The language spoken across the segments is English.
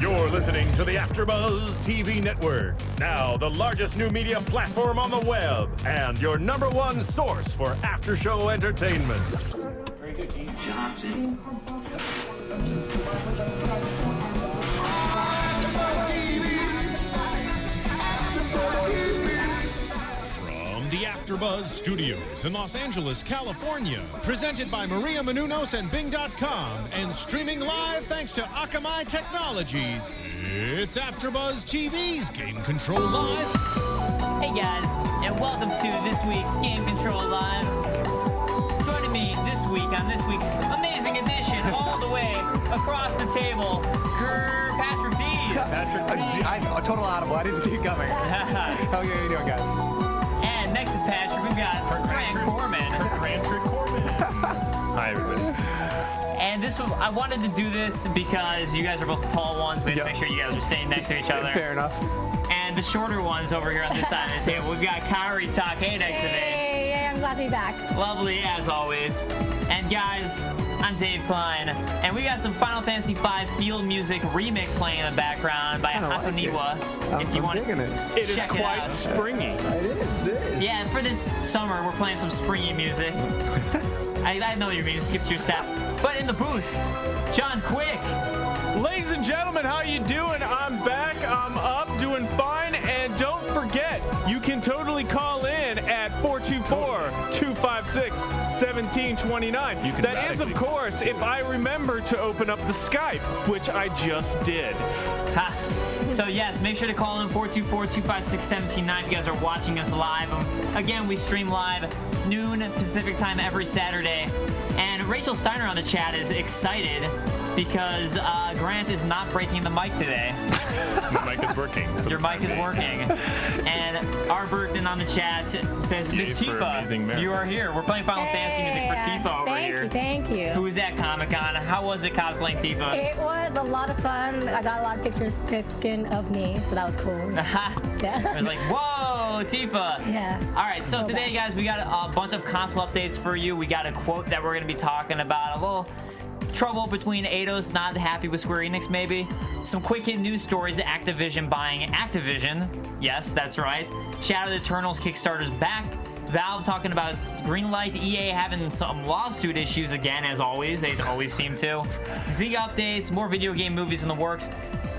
You're listening to the AFTERBUZZ TV network, now the largest new media platform on the web, and your #1 source for after-show entertainment. Very good, Johnson. From the AFTERBUZZ Studios in Los Angeles, California, presented by Maria Menounos and Bing.com, and streaming live thanks to Akamai Technologies, it's AFTERBUZZ TV's Game Control Live. Hey guys, and welcome to this week's Game Control Live. Joining me this week on this week's amazing edition, all the way across the table, Patrick Dees. I'm a total audible. I didn't see it coming. How are you doing, guys? And next to Patrick, we've got Kohrmann. Hi, everybody. And this one, I wanted to do this because you guys are both tall ones. We had to make sure you guys are sitting next to each other. Fair enough. And the shorter ones over here on this side of the table, we've got Kaori Takee next to me. Hey, I'm glad to be back. Lovely as always. And guys, I'm Dave Klein, and we got some Final Fantasy V field music remix playing in the background by haconiwa. If you want to, It is quite springy. It is. yeah, for this summer we're playing some springy music. I know you mean skip your step, but in the booth, John Quick. Ladies and gentlemen, how you doing? I'm back. I'm up, doing fine. And don't forget, you can totally call in at 424-256-1729. That is, of course, if I remember to open up the Skype, which I just did. Ha. So yes, make sure to call in 424-256-1729 if you guys are watching us live. Again, we stream live noon Pacific time every Saturday. And Rachel Steiner on the chat is excited because Grant is not breaking the mic today. My mic is working. Your mic is working. And R. Burton on the chat says, Miss Tifa, you are here. We're playing Final Fantasy music for Tifa over here. Thank you. Who was at Comic-Con? How was it cosplaying Tifa? It was a lot of fun. I got a lot of pictures taken of me, so that was cool. I was like, whoa, Tifa. Yeah. All right, so today, guys, we got a bunch of console updates for you. We got a quote that we're going to be talking about. A little trouble between Eidos, not happy with Square Enix, maybe. Some quick hit news stories, Activision buying Activision. Yes, that's right. Shadow of the Eternals Kickstarter's back. Valve talking about Greenlight, EA having some lawsuit issues again, as always. They always seem to. Zynga updates, more video game movies in the works.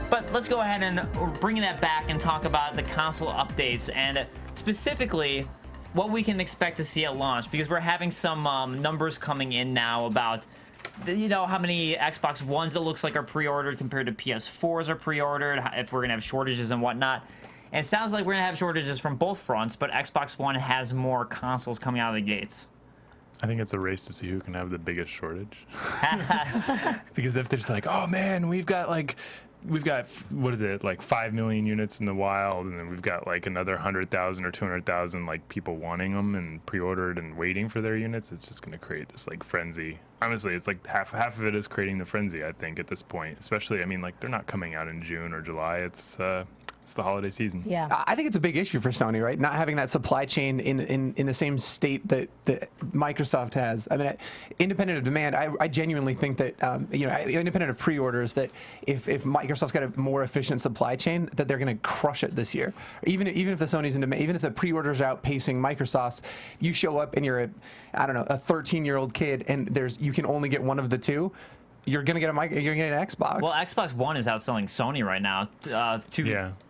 But let's go ahead and bring that back and talk about the console updates and specifically what we can expect to see at launch, because we're having some numbers coming in now about how many Xbox Ones it looks like are pre-ordered compared to PS4s are pre-ordered, if we're gonna have shortages and whatnot. And it sounds like we're gonna have shortages from both fronts, but Xbox One has more consoles coming out of the gates. I think it's a race to see who can have the biggest shortage. Because if they're just like, oh man, we've got what is it, like 5 million units in the wild, and then we've got like another 100,000 or 200,000 like people wanting them and pre-ordered and waiting for their units, it's just going to create this like frenzy. Honestly, it's like half of it is creating the frenzy, I think, at this point. Especially, I mean, like they're not coming out in June or July. It's the holiday season. Yeah. I think it's a big issue for Sony, right? Not having that supply chain in the same state that Microsoft has. I mean, independent of demand, I genuinely think that independent of pre-orders, that if Microsoft's got a more efficient supply chain, that they're going to crush it this year. Even if the Sony's in demand, even if the pre-orders are outpacing Microsoft's, you show up and you're a 13-year-old kid, and you can only get one of the two. You're gonna get an Xbox. Well, Xbox One is outselling Sony right now,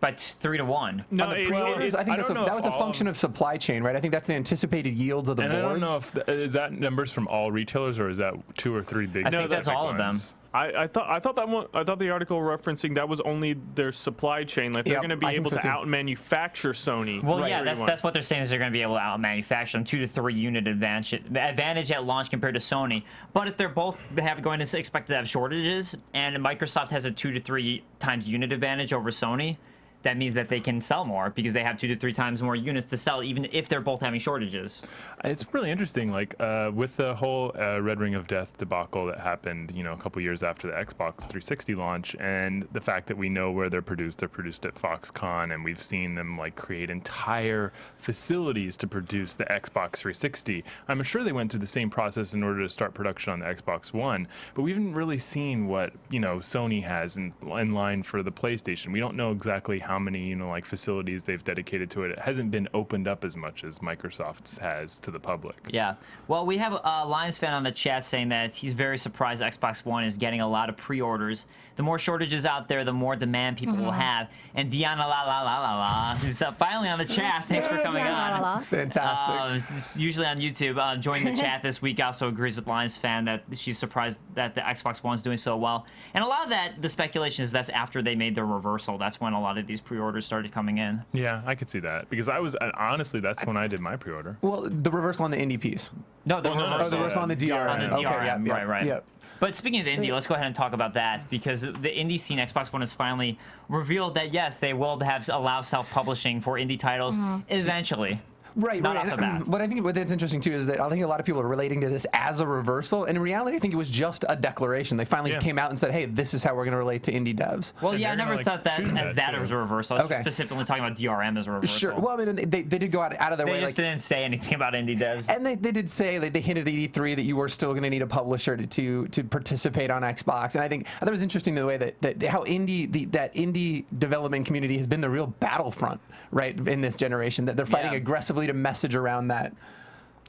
by 3 to 1. No, I think that was a function of supply chain, right? I think that's the anticipated yields of the boards. I don't know if is that numbers from all retailers or is that 2 or 3 big? I think that's all of them. I thought the article referencing that was only their supply chain. Like they're going to be able to out-manufacture Sony. Well, right. Yeah, that's what they're saying, is they're going to be able to out-manufacture them 2 to 3 unit advantage at launch compared to Sony. But if they're both going to expect to have shortages, and Microsoft has a 2 to 3 times unit advantage over Sony, that means that they can sell more because they have 2 to 3 times more units to sell, even if they're both having shortages. It's really interesting, like with the whole Red Ring of Death debacle that happened, a couple years after the Xbox 360 launch, and the fact that we know where they're produced at Foxconn, and we've seen them like create entire facilities to produce the Xbox 360. I'm sure they went through the same process in order to start production on the Xbox One, but we haven't really seen what Sony has in line for the PlayStation. We don't know exactly how many like facilities they've dedicated to it. It hasn't been opened up as much as Microsoft has to the public. Yeah. Well, we have a Lions fan on the chat saying that he's very surprised Xbox One is getting a lot of pre-orders. The more shortages out there, the more demand people will have. And Deanna who's finally on the chat. Thanks for coming on. Fantastic. Usually on YouTube. Joining the chat this week, also agrees with Lions fan that she's surprised that the Xbox One's doing so well. And a lot of that, the speculation is that's after they made their reversal. That's when a lot of these pre-orders started coming in. Yeah, I could see that because honestly, that's when I did my pre-order. Well, the reversal on the indie piece. No, the reversal on the DRM. On the DRM, Okay, right. Yep. But speaking of the indie, let's go ahead and talk about that because the indie scene, Xbox One has finally revealed that yes, they will allow self-publishing for indie titles eventually. Right. Not off the bat. What I think that's interesting too is that I think a lot of people are relating to this as a reversal, and in reality, I think it was just a declaration. They finally came out and said, "Hey, this is how we're going to relate to indie devs." Well, yeah, I never thought that as that as a reversal. I was specifically talking about DRM as a reversal. Sure. Well, I mean, they did go out of their way. They just didn't say anything about indie devs. And they did say they hinted at E3 that you were still going to need a publisher to participate on Xbox. And I thought it was interesting the way that how that indie development community has been the real battlefront, right, in this generation. That they're fighting aggressively to message around that.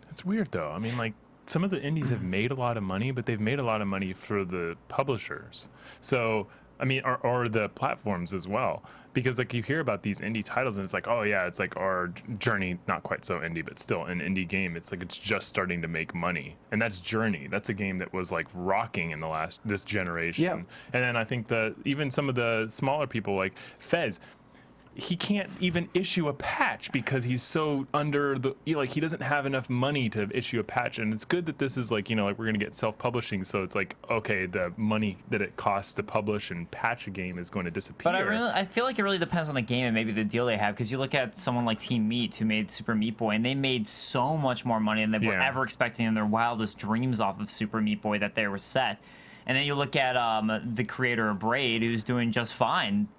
It's weird though. I mean, like some of the indies have made a lot of money, but they've made a lot of money for the publishers. So I mean, or the platforms as well. Because like you hear about these indie titles and it's like, oh yeah, it's like our Journey, not quite so indie, but still an indie game. It's like it's just starting to make money, and that's Journey. That's a game that was like rocking in this generation. Yeah. And then I think even some of the smaller people like Fez. He can't even issue a patch because he's so he doesn't have enough money to issue a patch. And it's good that this is like, like we're going to get self-publishing. So it's like, okay, the money that it costs to publish and patch a game is going to disappear. But I feel like it really depends on the game and maybe the deal they have. Because you look at someone like Team Meat who made Super Meat Boy, and they made so much more money than they were ever expecting in their wildest dreams off of Super Meat Boy that they were set. And then you look at the creator of Braid, who's doing just fine.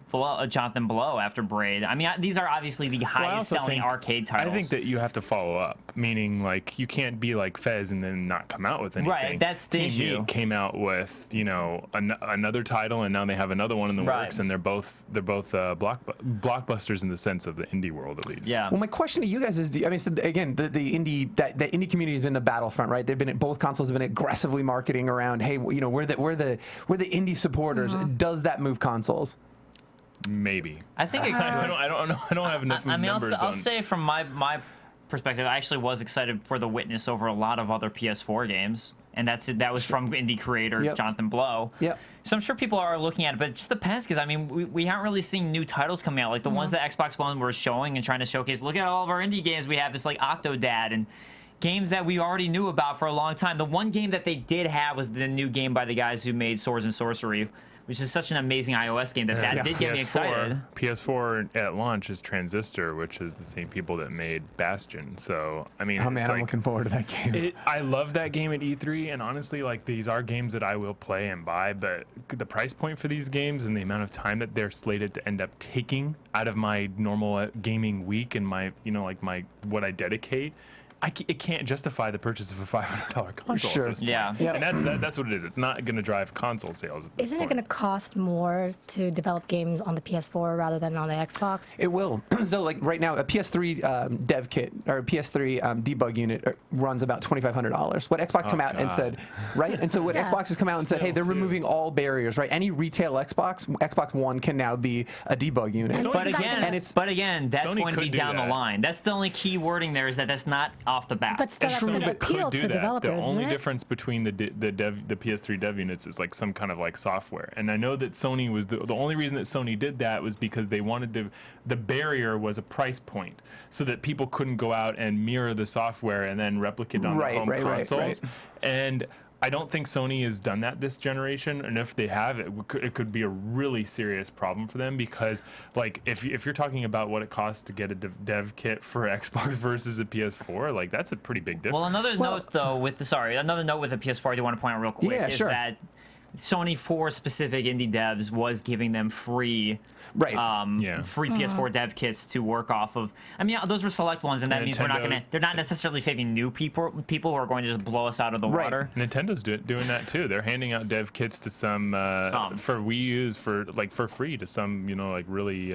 Jonathan Blow after Braid. I mean, these are obviously the highest selling arcade titles. I think that you have to follow up, meaning like you can't be like Fez and then not come out with anything. Right, that's the issue. Team Meat came out with another title, and now they have another one in the works, and they're both blockbusters in the sense of the indie world at least. Yeah. Well, my question to you guys is, so again, the indie community has been the battlefront, right? They've been both consoles have been aggressively marketing around, hey, we're the indie supporters. Does that move consoles? Maybe. I think I don't know. I don't have enough numbers. I'll say from my perspective, I actually was excited for The Witness over a lot of other PS4 games, and that was from indie creator Jonathan Blow. Yep. So I'm sure people are looking at it, but it just depends because I mean we haven't really seen new titles coming out like the ones that Xbox One were showing and trying to showcase. Look at all of our indie games we have. It's like Octodad and games that we already knew about for a long time. The one game that they did have was the new game by the guys who made Swords and Sorcery, which is such an amazing iOS game that did get me excited. PS4 at launch is Transistor, which is the same people that made Bastion. So, I mean, I'm looking forward to that game. I love that game at E3, and honestly, like, these are games that I will play and buy, but the price point for these games and the amount of time that they're slated to end up taking out of my normal gaming week and my, what I dedicate, it can't justify the purchase of a $500 console. Sure. At this point. Yeah. And that's what it is. It's not going to drive console sales. Isn't it going to cost more to develop games on the PS4 rather than on the Xbox? It will. So, like right now, a PS3 dev kit or a PS3 debug unit runs about $2,500. What Xbox come out and said, right? And so what Xbox has come out and said, hey, they're removing all barriers, right? Any retail Xbox One can now be a debug unit. But again, that's Sony going to be down the line. That's the only key wording there is that's not off the bat. But still, that's going to appeal to developers. The only difference between the PS3 dev units is like some kind of like software. And I know that Sony was the only reason that Sony did that was because they wanted the barrier was a price point, so that people couldn't go out and mirror the software and then replicate it on their home consoles. And I don't think Sony has done that this generation, and if they have, it could be a really serious problem for them, because like if you're talking about what it costs to get a dev kit for Xbox versus a PS4, like that's a pretty big difference. Well, another note though with the PS4 I do want to point out real quick is that Sony, for specific indie devs, was giving them free free PS4 dev kits to work off of. I mean, those were select ones, and that means they're not necessarily saving new people who are going to just blow us out of the water. Nintendo's doing that too. They're handing out dev kits to some for Wii U's for free to some really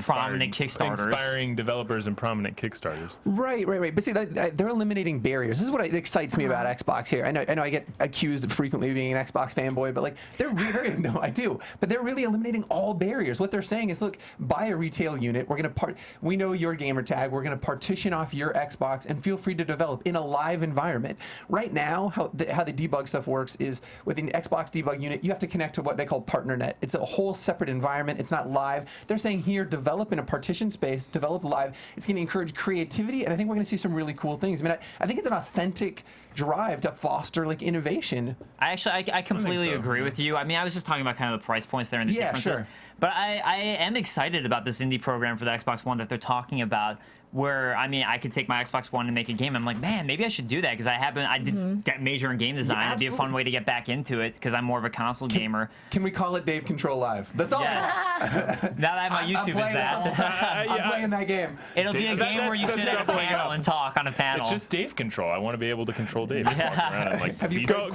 prominent Kickstarters, inspiring developers and prominent Kickstarters. Right. But see, they're eliminating barriers. This is what excites me about Xbox here. I know I get accused of frequently being an Xbox fanboy, but like they're really no, I do. But they're really eliminating all barriers. What they're saying is, look, buy a retail unit. We're gonna we know your gamer tag. We're gonna partition off your Xbox and feel free to develop in a live environment. Right now, how the debug stuff works is with an Xbox debug unit, you have to connect to what they call PartnerNet. It's a whole separate environment. It's not live. They're saying here, develop in a partition space, develop live. It's going to encourage creativity, and I think we're going to see some really cool things. I mean, I think it's an authentic drive to foster like innovation. I completely agree with you. I mean, I was just talking about kind of the price points there and the differences. Sure. But I am excited about this indie program for the Xbox One that they're talking about, where, I mean, I could take my Xbox One and make a game. I'm like, man, maybe I should do that, because I did major in game design. It'd be a fun way to get back into it, because I'm more of a console gamer. Can we call it Dave Control Live? That's all. Yes. Now that I have my YouTube, is that. I'm playing that game. It'll be a game where you sit at a panel and talk on a panel. It's just Dave Control. I want to be able to control Dave. Like,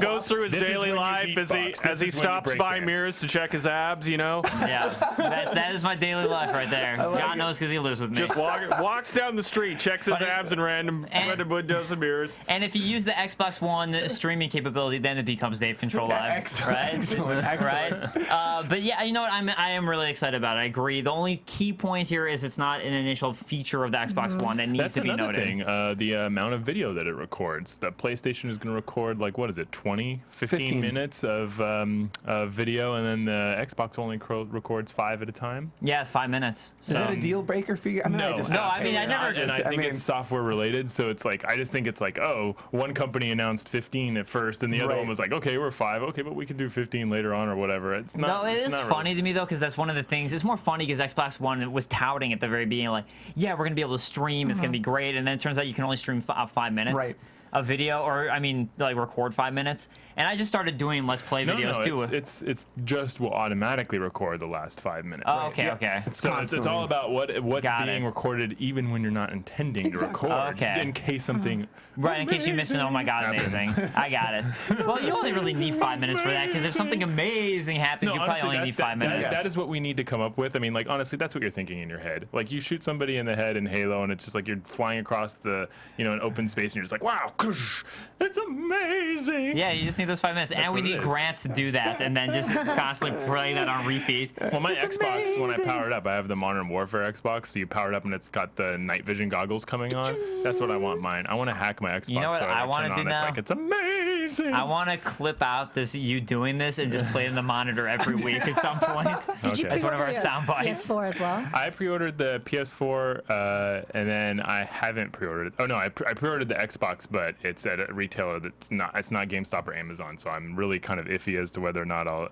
goes through his daily life as he stops by mirrors to check his abs, Yeah, that is my daily life right there. John knows because he lives with me. Just walks down the street, checks his abs in random windows and mirrors. And if you use the Xbox One streaming capability, then it becomes Dave Control Live. Excellent. Right? But yeah, you know what? I am really excited about it. I agree. The only key point here is it's not an initial feature of the Xbox One that needs to be noted. That's another thing. The amount of video that it records. The PlayStation is going to record, like, what is it, 15 minutes of video, and then the Xbox only records 5 at a time? Yeah, 5 minutes. Is that a deal breaker for you? I mean, I think it's software related, so it's like, I just think it's like, oh, one company announced 15 at first, and the other one was like, okay, we're 5, okay, but we can do 15 later on or whatever. It's not. No, it is funny to me though, because that's one of the things. It's more funny because Xbox One was touting at the very beginning, like, yeah, we're gonna be able to stream. It's gonna be great, and then it turns out you can only stream 5 minutes. A video, or I mean, like record 5 minutes, and I just started doing Let's Play videos too. It's just will automatically record the last 5 minutes. Oh, okay. So it's all about what's being recorded, even when you're not intending to record. In case something. In case you miss it. Oh my God, amazing! I got it. Well, you only really need 5 minutes for that, because if something amazing happens, you probably only need 5 minutes. That is what we need to come up with. I mean, like, honestly, that's what you're thinking in your head. Like, you shoot somebody in the head in Halo, and it's just like you're flying across the an open space, and you're just like, wow. It's amazing. Yeah, you just need those 5 minutes. And we need Grant to do that, and then just constantly play that on repeat. Well, my Xbox, when I power it up, I have the Modern Warfare Xbox, so you power it up and it's got the night vision goggles coming on. That's what I want mine. I want to hack my Xbox. You know what I want to do now? It's amazing. I want to clip out you doing this and just play in the monitor every week at some point. Did you That's one of our sound bites. PS4 as well? I pre-ordered the PS4, and then I haven't pre-ordered it. Oh no, I pre-ordered the Xbox, but it's at a retailer that's not. It's not GameStop or Amazon, so I'm really kind of iffy as to whether or not I'll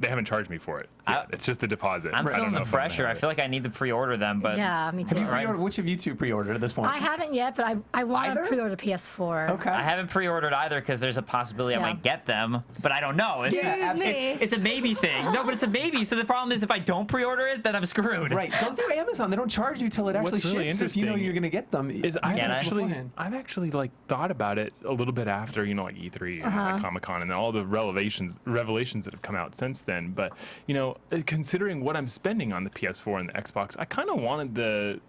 they haven't charged me for it. It's just a deposit. I'm feeling the pressure. I feel like I need to pre-order them, but yeah, me too. Which have you two pre-ordered at this point? I haven't yet, but I want to pre-order PS4. Okay. I haven't pre-ordered either, because there's a possibility I might get them, but I don't know. It's a maybe thing. No, but it's a maybe. So the problem is, if I don't pre-order it, then I'm screwed. Right. Go through Amazon. They don't charge you till it actually ships. Really so if you know you're going to get them, I've actually like thought about it a little bit after, like E3 and like Comic-Con and all the revelations that have come out since then. But considering what I'm spending on the PS4 and the Xbox, I kind of want the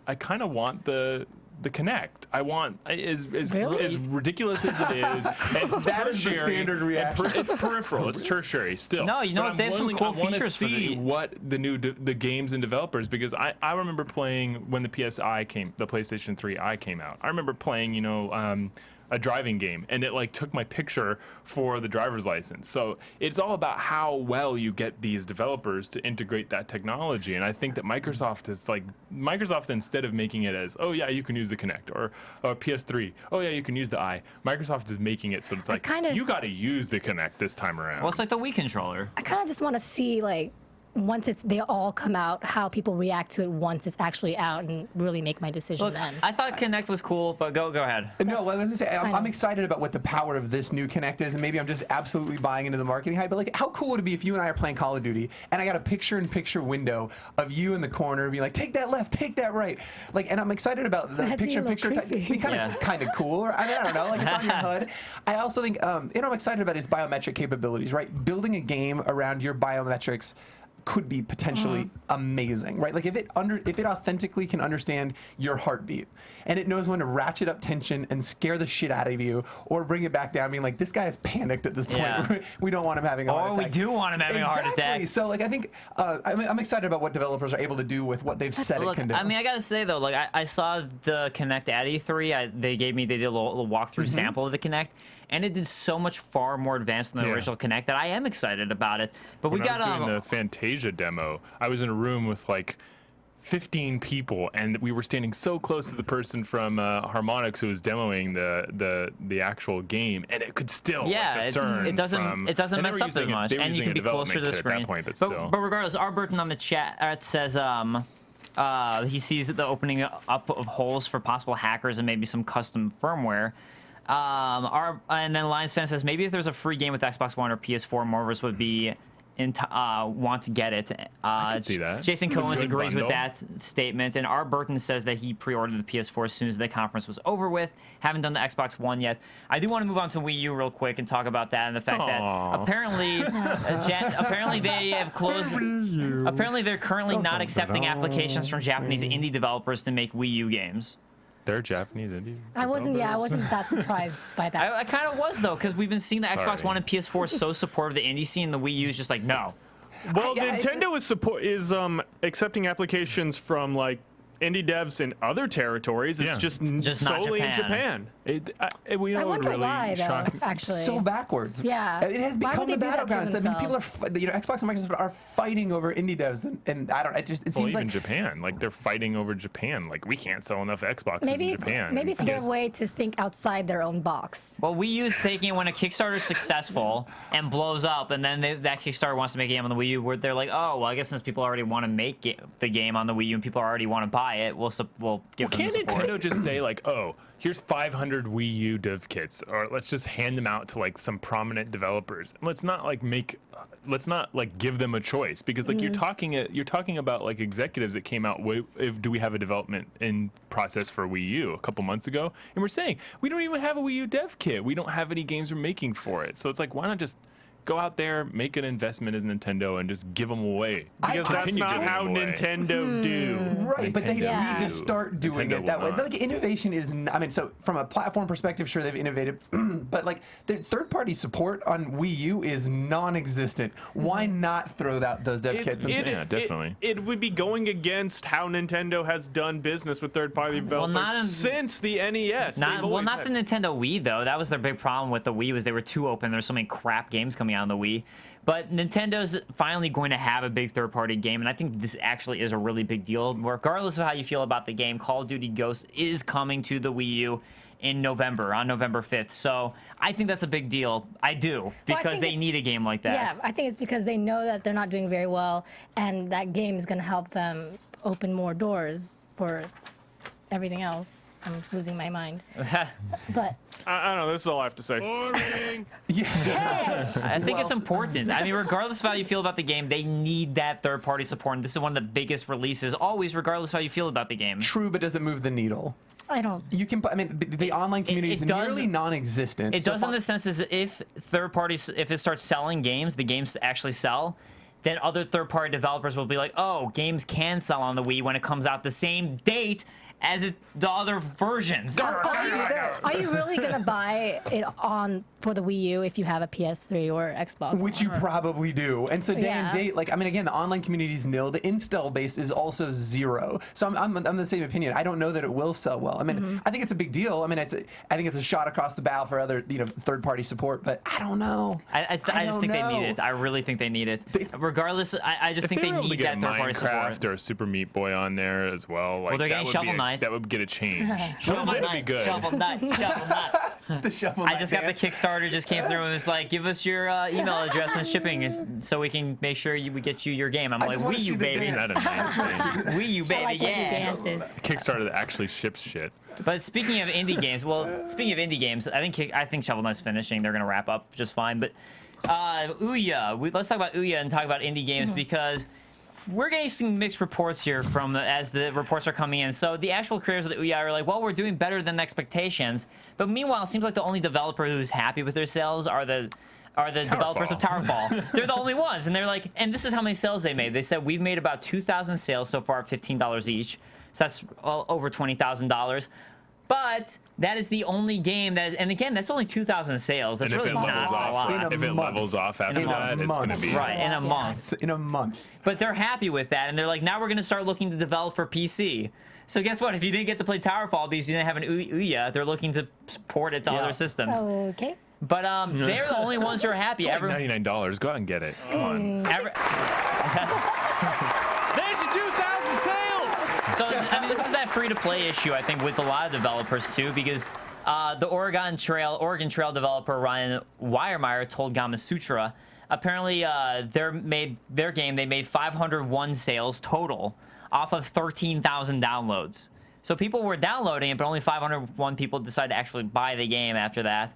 Kinect. I want as ridiculous as it is. That is the standard reaction. It's peripheral. It's tertiary still. No, you know what? They have some cool features for see what the games and developers, because I remember playing when the PlayStation 3i came out. I remember playing a driving game, and it like took my picture for the driver's license. So it's all about how well you get these developers to integrate that technology. And I think that Microsoft is like, instead of making it as, oh yeah, you can use the Kinect, or PS3, oh yeah, you can use the Eye, Microsoft is making it so it's like, you got to use the Kinect this time around. Well, it's like the Wii controller. I kind of just want to see, like, once they all come out, how people react to it once it's actually out, and really make my decision then. I thought Kinect was cool, but go ahead. No, well, I was gonna say, I'm excited about what the power of this new Kinect is, and maybe I'm just absolutely buying into the marketing hype. But like, how cool would it be if you and I are playing Call of Duty, and I got a picture-in-picture window of you in the corner, being like, take that left, take that right, like, and I'm excited about the picture-in-picture. Be kind of cool, or I don't know, like it's on your HUD. I also think, I'm excited about its biometric capabilities, right? Building a game around your biometrics could be potentially amazing, right? Like if it authentically can understand your heartbeat, and it knows when to ratchet up tension and scare the shit out of you, or bring it back down, being like, this guy is panicked at this point. Yeah. We don't want him having a heart attack. Or we do want him having a heart attack. So like, I think I'm excited about what developers are able to do with what they've said it can do. I mean, I gotta say though, like I saw the Kinect at E3. They did a little walkthrough sample of the Kinect, and it did so much far more advanced than the original Kinect that I am excited about it. But when we got I was doing the Fantasia demo, I was in a room with like 15 people, and we were standing so close to the person from Harmonix who was demoing the actual game, and it could still discern. It doesn't mess up as much, and you can be closer to the screen. But regardless, our Burton on the chat says he sees the opening up of holes for possible hackers and maybe some custom firmware. And then Lions fan says maybe if there's a free game with Xbox One or PS4, more of us would be want to get it. I can see that. Jason Cohen agrees with that statement, and R. Burton says that he pre-ordered the PS4 as soon as the conference was over with. Haven't done the Xbox One yet. I do want to move on to Wii U real quick and talk about that and the fact that apparently they have closed. Apparently they're currently not accepting applications from Japanese indie developers to make Wii U games. They're Japanese indie. I wasn't that surprised by that. I kind of was though, because we've been seeing the Xbox One and PS4 so supportive of the indie scene. The Wii U is just like no. Well, Nintendo is accepting applications from like indie devs in other territories. It's just solely in Japan. I wonder why, though, actually. So backwards. Yeah. It has become the battlegrounds. I mean, people are, Xbox and Microsoft are fighting over indie devs, and I don't. It seems even like Japan, like they're fighting over Japan. Like we can't sell enough Xboxes in Japan. Maybe it's their way to think outside their own box. Well, Wii U is taking it when a Kickstarter is successful and blows up, and then that Kickstarter wants to make a game on the Wii U, where they're like, oh, well, I guess since people already want to make the game on the Wii U and people already want to buy it, we'll give them the support. Can't Nintendo just say like, oh, here's 500 Wii U dev kits, or let's just hand them out to like some prominent developers. Let's not give them a choice, because like you're talking about like executives that came out. Do we have a development in process for Wii U a couple months ago? And we're saying we don't even have a Wii U dev kit. We don't have any games we're making for it. So it's like, why not just go out there, make an investment as Nintendo, and just give them away. Because that's not how Nintendo do. Right, but they need to start doing it that way. Like, innovation is, I mean, so from a platform perspective, sure, they've innovated, but like, their third-party support on Wii U is non-existent. Why not throw out those dev kits? Yeah, definitely. It would be going against how Nintendo has done business with third-party developers since the NES. Not the Nintendo Wii, though. That was their big problem with the Wii, was they were too open. There's so many crap games coming out on the Wii. But Nintendo's finally going to have a big third-party game, and I think this actually is a really big deal. Regardless of how you feel about the game, Call of Duty Ghosts is coming to the Wii U in November, on November 5th. So I think that's a big deal. I do, because they need a game like that. Yeah, I think it's because they know that they're not doing very well, and that game is going to help them open more doors for everything else. I'm losing my mind. But I don't know. This is all I have to say. Boring. I think it's important. I mean, regardless of how you feel about the game, they need that third-party support. And this is one of the biggest releases, always, regardless of how you feel about the game. True, but does it move the needle? I don't. You can. I mean, the online community is nearly non-existent. It does in the sense as if third parties, if it starts selling games, the games actually sell, then other third-party developers will be like, oh, games can sell on the Wii when it comes out the same date as the other versions. Are you really gonna buy it on for the Wii U if you have a PS3 or Xbox. Which you probably do. And so day and date, like, I mean, again, the online community is nil. The install base is also 0. So I'm the same opinion. I don't know that it will sell well. I mean, I think it's a big deal. I mean, I think it's a shot across the bow for other, third-party support, but I don't know. I just think they need it. I really think they need it. Regardless, I just think they need that third-party support. Or Super Meat Boy on there as well. Like, well, they're getting Shovel Knight. That would get a change. Shovel Knight would be good. Shovel Knight. Shovel Knight. The Shovel Knight I just got the Kickstarter just came through and was like, give us your email address and shipping so we can make sure we get you your game. I'm like, Wii U, baby. Isn't that a nice thing? Wii U, baby, like yeah. Kickstarter that actually ships shit. But speaking of indie games, I think Shovel Knight's finishing. They're gonna wrap up just fine. But Ouya, let's talk about Ouya and talk about indie games because we're getting some mixed reports here as the reports are coming in. So the actual creators of the Ouya are like, well, we're doing better than expectations. But meanwhile, it seems like the only developer who's happy with their sales are the developers of Towerfall. They're the only ones, and they're like, and this is how many sales they made. They said we've made about 2,000 sales so far at $15 each. So that's over $20,000. But that is the only game and again, that's only 2,000 sales. That's really not a lot. If it levels off after that, it's going to be right in a month. In a month. But they're happy with that, and they're like, now we're going to start looking to develop for PC. So guess what? If you didn't get to play Towerfall because you didn't have an Ouya, they're looking to port it to other systems. Okay. But they're the only ones who are happy. It's like $99. Go out and get it. Come on. There's your 2,000 sales. So I mean, this is that free-to-play issue I think with a lot of developers too, because the Oregon Trail developer Ryan Weiermeyer told Gamasutra apparently their game they made 501 sales total off of 13,000 downloads. So people were downloading it, but only 501 people decided to actually buy the game after that.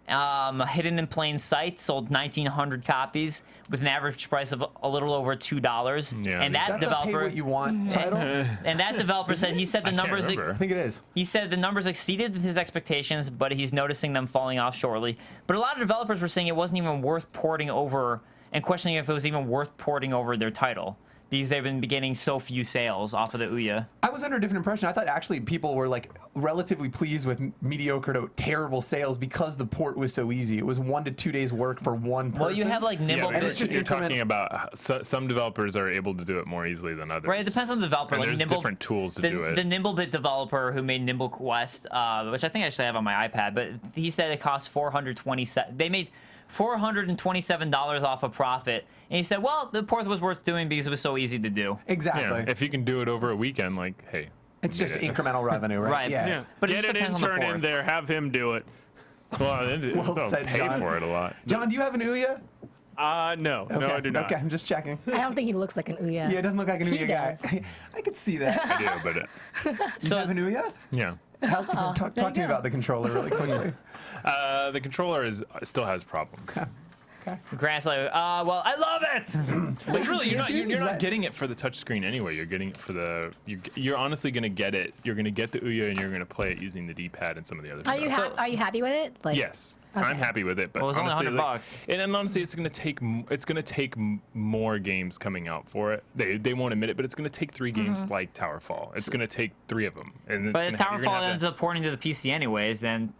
Hidden in Plain Sight sold 1,900 copies with an average price of a little over $2. Yeah, and that That's developer, a pay what you want title. and that developer said the numbers. I think it is. He said the numbers exceeded his expectations, but he's noticing them falling off shortly. But a lot of developers were saying it wasn't even worth porting over and questioning if it was even worth porting over their title, because they've been getting so few sales off of the Ouya. I was under a different impression. I thought actually people were like relatively pleased with mediocre to terrible sales because the port was so easy. It was 1 to 2 days work for one person. Well, you have like Nimble. Yeah, it's just you're talking about some developers are able to do it more easily than others. Right, it depends on the developer. And like there's Nimble, different tools to do it. The Nimblebit developer who made Nimble Quest, which I think I actually have on my iPad, but he said it cost $427. They made $427 off a profit, and he said, well, the port was worth doing because it was so easy to do. Exactly. Yeah, if you can do it over a weekend, like, hey. It's just incremental revenue, right? Right. Yeah. But it Get just an depends on the intern port. in there, have him do it. Well, Well they'll said, pay John. for it a lot. John, do you have an Ouya? No, Okay. I do not. Okay, I'm just checking. I don't think he looks like an Ouya. Yeah, it doesn't look like an He Ouya guy. does. I could see that. I do, but You have an Ouya? yeah. Talk to me about the controller really quickly. The controller still has problems. Grant's like, well, I love it. Like really, you're Is not that- getting it for the touchscreen anyway. You're getting it for you're honestly gonna get it. You're gonna get the Ouya and you're gonna play it using the D-pad and some of the other Are you stuff. are you happy with it? Like, Yes, Okay. I'm happy with it. But Well, it's only honestly, $100. And honestly, it's gonna take more games coming out for it. They won't admit it, but it's gonna take 3 games like Towerfall. It's gonna take 3 of them. And But if Towerfall ends up porting to the PC anyways, then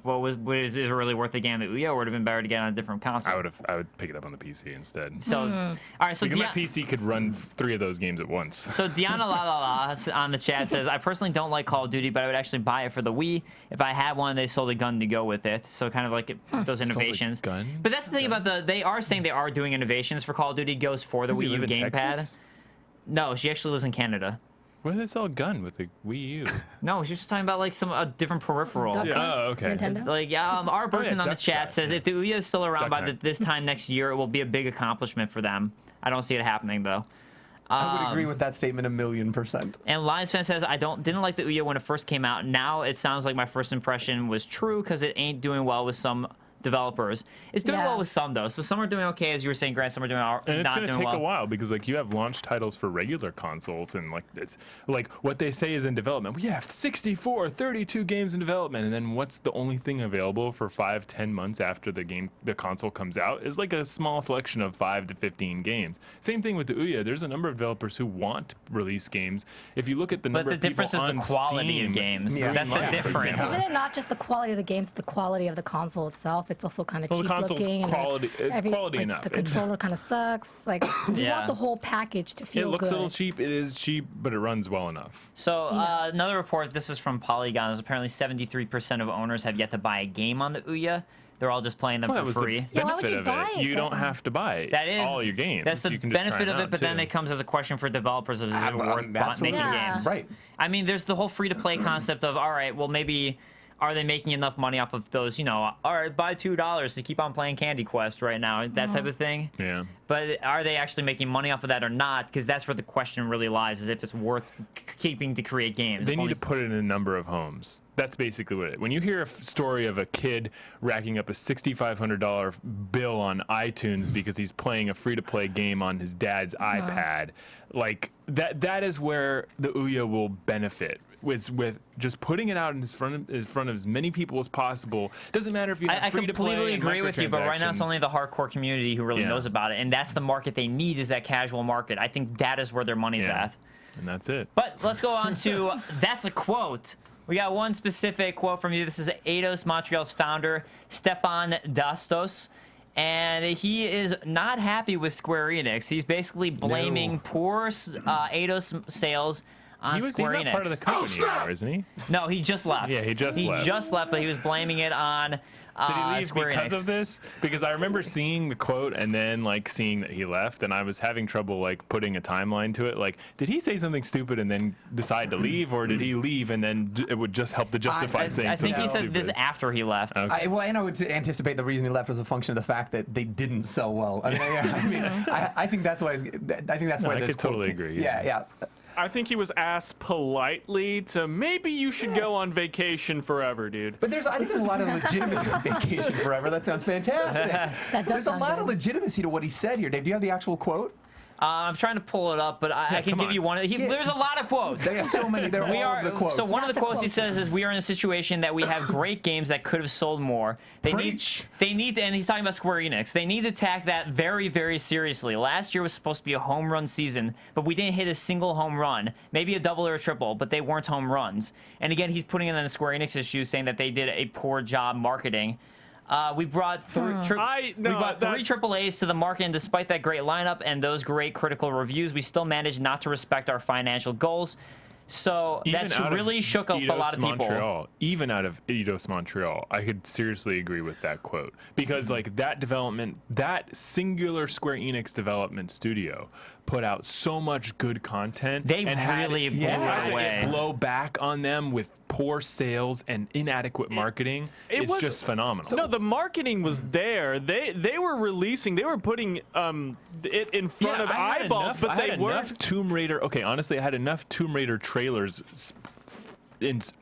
is it really worth the game? The Ouya would have been better to get on a different console. I would pick it up on the PC instead. So, all right. So Because my PC could run 3 of those games at once. So Diana La La La on the chat says, I personally don't like Call of Duty, but I would actually buy it for the Wii. If I had one, they sold a gun to go with it. So kind of like those innovations. gun? But that's the thing about they are saying they are doing innovations for Call of Duty. Goes for the Does he Wii U live in gamepad. Texas? No, she actually lives in Canada. Where do they sell a gun with a Wii U? No, she was just talking about like a different peripheral. Duck Hunt? Oh, okay. Nintendo? Like our Burton on the Duck chat Hunt, says if the Ouya is still around Duck by Hunt. this time next year, it will be a big accomplishment for them. I don't see it happening though. I would agree with that statement 1,000,000%. And Lions fan says I didn't like the Ouya when it first came out. Now it sounds like my first impression was true because it ain't doing well with some developers. It's doing well with some though. So some are doing okay, as you were saying, Grant. Some are doing And it's not going to doing take well. a while because like you have launch titles for regular consoles and like it's like what they say is in development. We have 64, 32 games in development, and then what's the only thing available for 5-10 months after the console comes out is like a small selection of 5 to 15 games. Same thing with the Ouya. There's a number of developers who want to release games. If you look at the number But the of people difference is the on quality Steam, of games. Yeah. That's the for difference. example. Isn't it not just the quality of the games, but the quality of the console itself? off. It's also kind of Well, cheap the console's looking. quality. It's quality like, enough. The controller kind of sucks. Like you Yeah. want the whole package to feel It looks good. a little cheap. It is cheap, but it runs well enough. So another report, this is from Polygon, is apparently 73% of owners have yet to buy a game on the Ouya. They're all just playing them Well, that for was free. the Yeah, why would benefit you of buy it. it You don't then? have to buy That is all your games. That's the You can just try benefit of them it, out, but then too. it comes as a question for developers of is it worth Absolutely. making Yeah. games? Right. I mean, there's the whole free-to-play concept of, all right, well, maybe are they making enough money off of those, you know, all right, buy $2 to keep on playing Candy Quest right now, that type of thing. Yeah. But are they actually making money off of that or not? Because that's where the question really lies, is if it's worth keeping to create games. They If need only- to put it in a number of homes. That's basically what it. When you hear a story of a kid racking up a $6,500 bill on iTunes because he's playing a free-to-play game on his dad's iPad, like that is where the Ouya will benefit. With just putting it out in front of as many people as possible. Doesn't matter if you have I free to play. completely agree with you, but right now it's microtransactions. only the hardcore community who really Yeah. knows about it, and that's the market they need, is that casual market. I think that is where their money's Yeah. at. And that's it. But let's go on to that's a quote. We got one specific quote from you. This is Eidos Montreal's founder, Stefan Dastos. And he is not happy with Square Enix. He's basically blaming poor Eidos sales on He's Square not Enix. part of the company anymore, isn't he? No, he just left. Yeah, he just left. He just left, but he was blaming it on Did he leave Square because Enix. of this? Because I remember seeing the quote and then like seeing that he left, and I was having trouble like putting a timeline to it. Like, did he say something stupid and then decide to leave, or did he leave and then it would just help to justify saying I think something he said stupid? this after he left. Well, and I would anticipate the reason he left was a function of the fact that they didn't sell well. I mean, I think that's why. I think that's No, why I this could totally quote- agree, Yeah, yeah. yeah. I think he was asked politely to maybe you should go on vacation forever, dude. But I think there's a lot of legitimacy in vacation forever. That sounds fantastic. does There's a sound lot good. of legitimacy to what he said here. Dave, do you have the actual quote? I'm trying to pull it up, but I can come give on. you one. There's a lot of quotes. They have so many. They're We all are of the quotes. so one of the Lots of quotes he quotes. says is, "We are in a situation that we have great games that could have sold more. They Preach. need to," and he's talking about Square Enix. They need to attack that very, very seriously. Last year was supposed to be a home run season, but we didn't hit a single home run. Maybe a double or a triple, but they weren't home runs. And again, he's putting it in the Square Enix's shoes, saying that they did a poor job marketing. We brought three AAAs to the market, and despite that great lineup and those great critical reviews, we still managed not to respect our financial goals. So Even that out of really shook up a Eidos lot of people. Montreal, even out of Eidos Montreal, I could seriously agree with that quote, because like that singular Square Enix development studio put out so much good content. They and really blew it away. It blow back on them with poor sales and inadequate marketing. It's just phenomenal. No, the marketing was there. They were releasing. They were putting it in front of I had eyeballs, enough- but I they had weren't. enough Tomb Raider. Okay, honestly, I had enough Tomb Raider trailers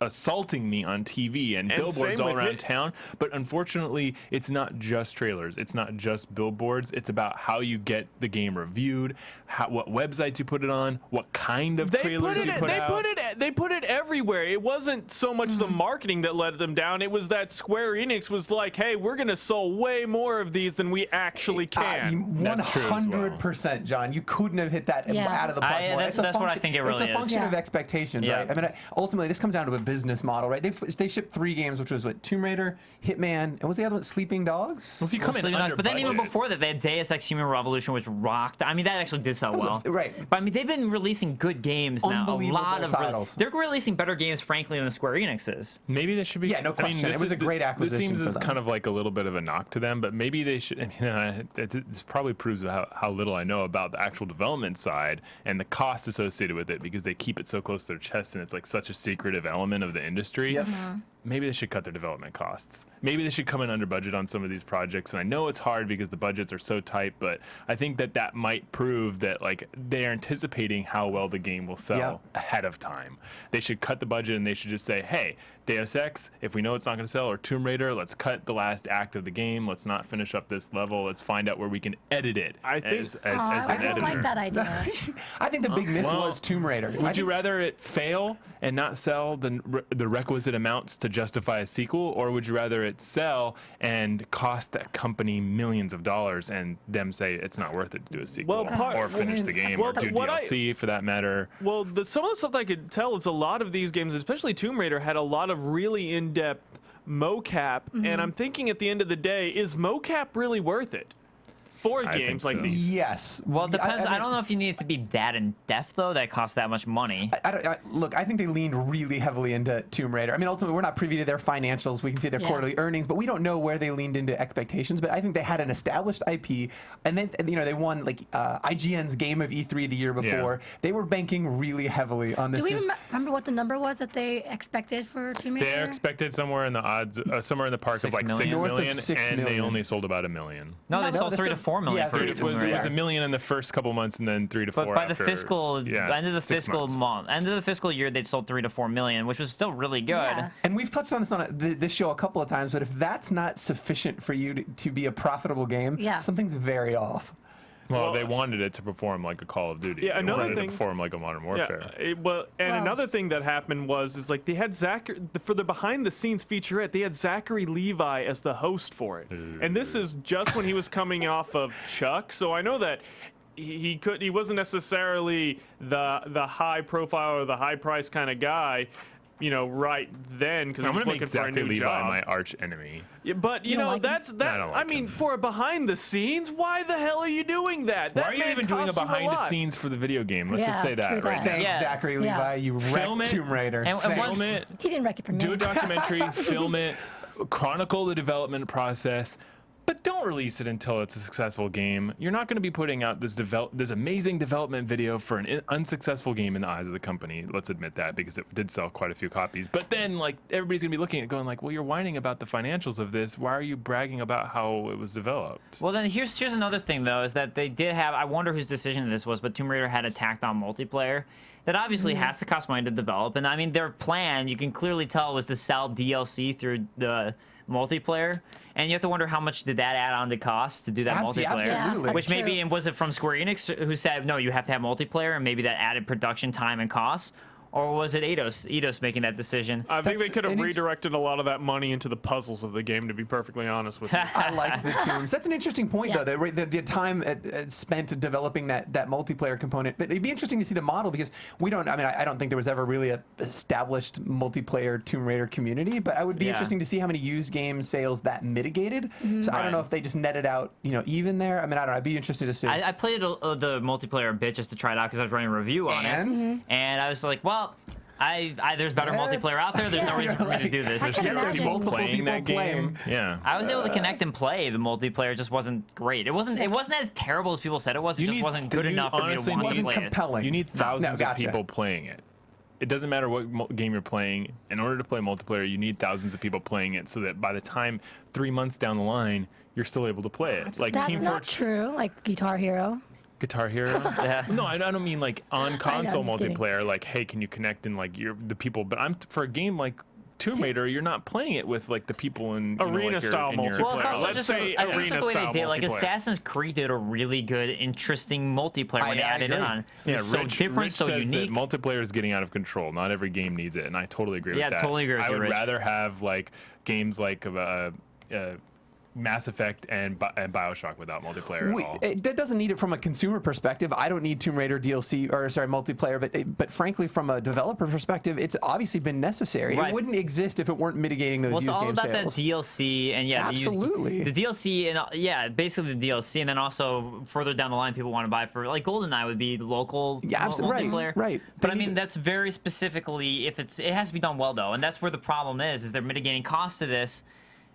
assaulting me on TV and billboards same all with around it. town. But unfortunately, it's not just trailers. It's not just billboards. It's about how you get the game reviewed, what websites you put it on, what kind of trailers you put out. They put it everywhere. It wasn't so much the marketing that let them down. It was that Square Enix was like, "Hey, we're gonna sell way more of these than we actually can." That's true as well. 100%, John. You couldn't have hit that Yeah. out of the park more. That's It's a what I function- think it really It's a is. function of Yeah. expectations, Yeah. right? I mean, ultimately, this comes down to a business model, right? They shipped 3 games, which was what, Tomb Raider, Hitman, and what was the other one? Sleeping Dogs. If you Well, come in Sleeping Dogs, under but then even budget- before that, they had Deus Ex Human Revolution, which rocked. I mean, that actually did sell well. Right. But I mean, they've been releasing good games now. A Unbelievable lot of titles. They're releasing better games, frankly, than Square Enix is. Maybe they should be. Yeah, no question. It was a great acquisition This seems for as them. kind of like a little bit of a knock to them, but maybe they should. I mean, this probably proves how little I know about the actual development side and the cost associated with it, because they keep it so close to their chest and it's like such a secretive element of the industry. Yep. Maybe they should cut their development costs. Maybe they should come in under budget on some of these projects. And I know it's hard because the budgets are so tight, but I think that might prove that like they're anticipating how well the game will sell ahead of time. They should cut the budget and they should just say, hey, Deus Ex, if we know it's not going to sell, or Tomb Raider, let's cut the last act of the game. Let's not finish up this level. Let's find out where we can edit it I think- as Aw, an I don't editor. like that idea. I think the big miss Well, was Tomb Raider. Would you rather it fail and not sell the requisite amounts to justify a sequel, or would you rather it sell and cost that company millions of dollars and them say it's not worth it to do a sequel, or finish the game, or do what DLC for that matter? Well, some of the stuff I could tell is a lot of these games, especially Tomb Raider, had a lot of really in-depth mocap, and I'm thinking at the end of the day, is mocap really worth it for games like these? Yes. Well, it depends. I mean, don't know if you need it to be that in depth though. That costs that much money. Look, I think they leaned really heavily into Tomb Raider. I mean, ultimately, we're not privy to their financials. We can see their quarterly earnings, but we don't know where they leaned into expectations. But I think they had an established IP, and then they won like IGN's Game of E3 the year before. Yeah. They were banking really heavily on this. Do we remember what the number was that they expected for Tomb Raider? They expected somewhere in the odds, somewhere in the park of like 6 North of million, 6 and they million. only sold about 1 million. No, they sold 3 to 4 million. Yeah, for it It was Tomb Raider. 1 million in the first couple months, and then 3 to 4. But by the after, fiscal end of the 6 fiscal months. end of the fiscal year, they'd sold 3 to 4 million, which was still really good. Yeah. And we've touched on this on this show a couple of times, but if that's not sufficient for you to be a profitable game, something's very off. Well, they wanted it to perform like a Call of Duty. Yeah, they another wanted it thing- to perform like a Modern Warfare. Another thing that happened is like they had for the behind the scenes featurette, they had Zachary Levi as the host for it, and this is just when he was coming off of Chuck. So I know that he wasn't necessarily the high profile or the high price kind of guy, right then, because I'm he was gonna looking make for a Zachary new Levi job. my arch enemy. Yeah, but You don't like him? that's that. I don't I like mean, him. for a behind the scenes, why the hell are you doing that? Why That are you man even doing a costs you behind the lot. scenes for the video game? Let's just Yeah, say that true right that. now. Thanks, Yeah. Zachary Yeah. Levi. You Film wrecked it. Tomb Raider. And Thanks. once- Film it. He didn't wreck it for me. Do a documentary, film it, chronicle the development process, but don't release it until it's a successful game. You're not going to be putting out this amazing development video for an unsuccessful game in the eyes of the company. Let's admit that, because it did sell quite a few copies. But then, like, everybody's going to be looking at it going like, well, you're whining about the financials of this. Why are you bragging about how it was developed? Well, then here's another thing though, is that they did have. I wonder whose decision this was, but Tomb Raider had a tacked on multiplayer that obviously has to cost money to develop. And I mean, their plan, you can clearly tell, was to sell DLC through the multiplayer, and you have to wonder how much did that add on to cost to do that multiplayer. Absolutely. Which That's maybe, true. and was it from Square Enix who said no, you have to have multiplayer, and maybe that added production time and costs, or was it Eidos making that decision? I think they That's could have an redirected a lot of that money into the puzzles of the game, to be perfectly honest with you. I like the tombs. That's an interesting point, Yeah. though. The time spent developing that multiplayer component. But it'd be interesting to see the model, because we don't. I mean, I don't think there was ever really a established multiplayer Tomb Raider community. But I would be interesting to see how many used game sales that mitigated. So I don't know if they just netted out, even there. I mean, I don't know. I'd be interested to see. I played the multiplayer a bit just to try it out because I was running a review on it, and I was like, well, there's better multiplayer out there. There's no reason for me to do this. I can imagine. multiple Playing people that game. playing. Yeah. I was able to connect and play. The multiplayer just wasn't great. It wasn't as terrible as people said it was. It You just need- wasn't good you enough for me to honestly want to wasn't play it. compelling. You need thousands gotcha. of people playing it. It doesn't matter what game you're playing. In order to play multiplayer, you need thousands of people playing it, so that by the time 3 months down the line, you're still able to play it. Like That's Team not Fortress, true. Like Guitar Hero. Guitar Hero. Yeah. No, I don't mean like on console I'm just kidding. multiplayer. Like, hey, can you connect in like the people? But for a game like Tomb Raider, you're not playing it with like the people in Arena style multiplayer. Well, it's also Let's just, say I think it's just the way they arena-style did. Like multiplayer. Assassin's Creed did a really good, interesting multiplayer when they I added in agree. on. It Yeah, was so Rich different, so says unique. that multiplayer is getting out of control. Not every game needs it, and I totally agree Yeah, with that. totally agree with I you, would Rich. rather have like games like Mass Effect and BioShock without multiplayer at all. That doesn't need it from a consumer perspective. I don't need Tomb Raider DLC multiplayer, but frankly, from a developer perspective, it's obviously been necessary. Right. It wouldn't exist if it weren't mitigating those Well, it's used all game about sales. that DLC, and yeah, Absolutely. the DLC, and basically the DLC, and then also further down the line, people want to buy for like GoldenEye would be the local multiplayer. right. But They I mean, need- that's very specifically it has to be done well though, and that's where the problem is they're mitigating costs to this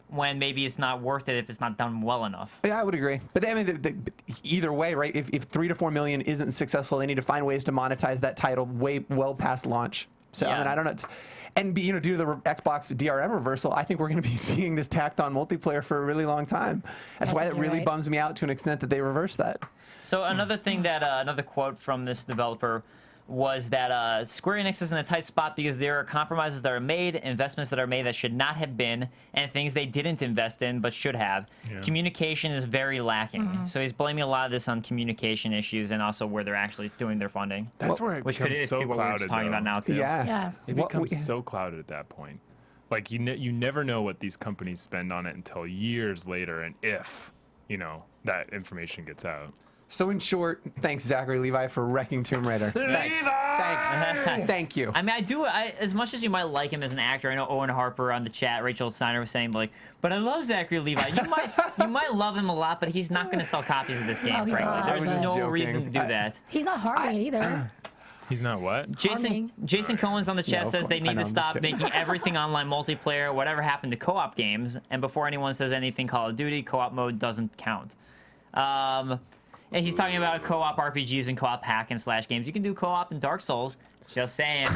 when maybe it's not worth it if it's not done well enough. Yeah, I would agree. But I mean, either way, right? If 3 to 4 million isn't successful, they need to find ways to monetize that title well past launch. So I mean, Yeah. I don't know. And due to the Xbox DRM reversal, I think we're going to be seeing this tacked on multiplayer for a really long time. That's why it You're really right. bums me out to an extent that they reversed that. So another thing that another quote from this developer was that Square Enix is in a tight spot because there are compromises that are made, investments that are made that should not have been, and things they didn't invest in but should have. Yeah. Communication is very lacking. Mm-hmm. So he's blaming a lot of this on communication issues and also where they're actually doing their funding. That's where it Which could becomes be so what we're clouded. just talking though. about now too. Yeah. It What becomes we- so clouded at that point. Like you never know what these companies spend on it until years later, and if that information gets out. So in short, thanks Zachary Levi for wrecking Tomb Raider. Thanks. Thank you. I mean, as much as you might like him as an actor, I know Owen Harper on the chat, Rachel Steiner was saying like, but I love Zachary Levi. You might love him a lot, but he's not going to sell copies of this game, he's frankly. not. There's I was no just reason to joking. do that. He's not harming it either. He's not what? Jason Cohen's on the chat No, says they I need know, to I'm just stop kidding. making everything online multiplayer. Whatever happened to co-op games? And before anyone says anything Call of Duty, co-op mode doesn't count. And he's talking about co-op RPGs and co-op hack and slash games. You can do co-op in Dark Souls. Just saying.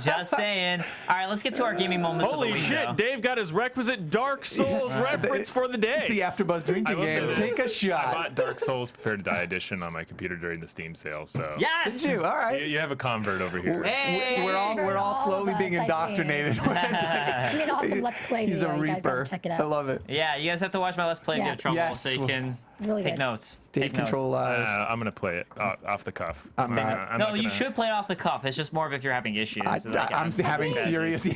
Just saying. All right, let's get to our gaming moments of the Holy week, shit, though. Dave got his requisite Dark Souls reference for the day. It's the AfterBuzz drinking I will say game. this. Take a I shot. bought Dark Souls Prepare to Die edition on my computer during the Steam sale, so Yes! Did you? All right. you have a convert over here. Hey! We're all All slowly of being us, I indoctrinated. I mean, awesome Let's Play He's a video. You guys gotta reaper. check it I out. love it. Yeah, you guys have to watch my Let's Play to Yeah. get trouble Yes. so you can Really take good. notes. Dave Take notes. Control Live. I'm gonna play it off the cuff. I'm not. I'm No, not you gonna- should play it off the cuff. It's just more of if you're having issues. I'm having serious. Yeah,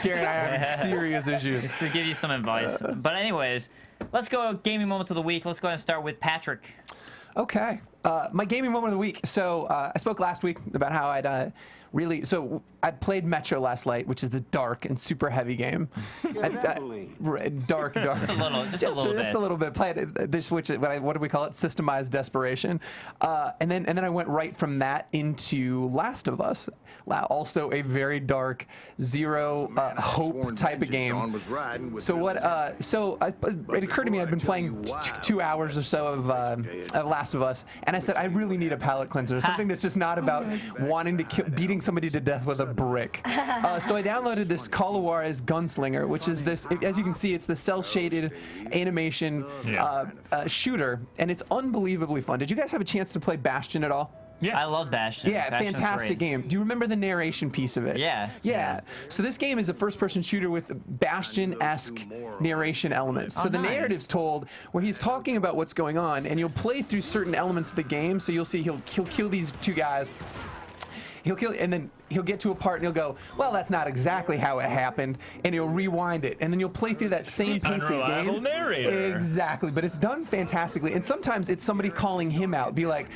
Karen and I are having serious issues. Just to give you some advice. But anyways, let's go gaming moments of the week. Let's go ahead and start with Patrick. Okay. My gaming moment of the week. So I spoke last week about how I'd so I played Metro last night, which is the dark and super heavy game. Dark. Just a little, just a little bit. Just a little bit. Played this, what do we call it? Systemized desperation. And then I went right from that into Last of Us. Also a very dark, zero hope type of game. So it occurred to me I'd been playing 2 hours or so of Last of Us, and I said I really need a palate cleanser, something that's just not about wanting to beating somebody to death with a brick. So I downloaded this Kaori's Gunslinger, which is this, as you can see, it's the cel-shaded animation shooter, and it's unbelievably fun. Did you guys have a chance to play Bastion at all? Yes. I love Bastion. Yeah, Bastion's fantastic great. game. Do you remember the narration piece of it? Yeah. Yeah. So this game is a first-person shooter with Bastion-esque narration elements. So the nice. narrative's told where he's talking about what's going on, and you'll play through certain elements of the game. So you'll see he'll kill these two guys. He'll kill, and then he'll get to a part and he'll go, well, that's not exactly how it happened, and he'll rewind it, and then you'll play through that same piece of Unreliable game. narrator. Exactly, but it's done fantastically, and sometimes it's somebody calling him out, be like,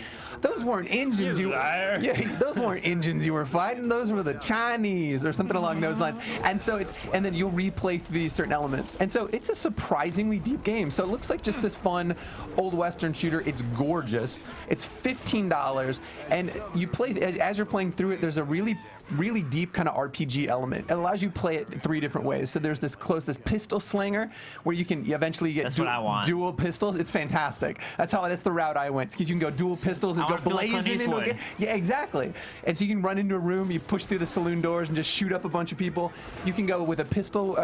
those weren't engines You liar. Yeah, those weren't engines you were fighting, those were the Chinese, or something along those lines. And so and then you'll replay through these certain elements, and so it's a surprisingly deep game. So it looks like just this fun old Western shooter. It's gorgeous. It's $15, and you play as you're playing through it. There's a really deep kind of RPG element. It allows you to play it 3 different ways. So there's this pistol slinger where you can eventually get That's what I want. dual pistols. It's fantastic. That's the route I went. Because you can go dual pistols and I go wanna feel like Clint blazing into a Eastwood. game. Yeah, exactly. And so you can run into a room, you push through the saloon doors and just shoot up a bunch of people. You can go with a pistol,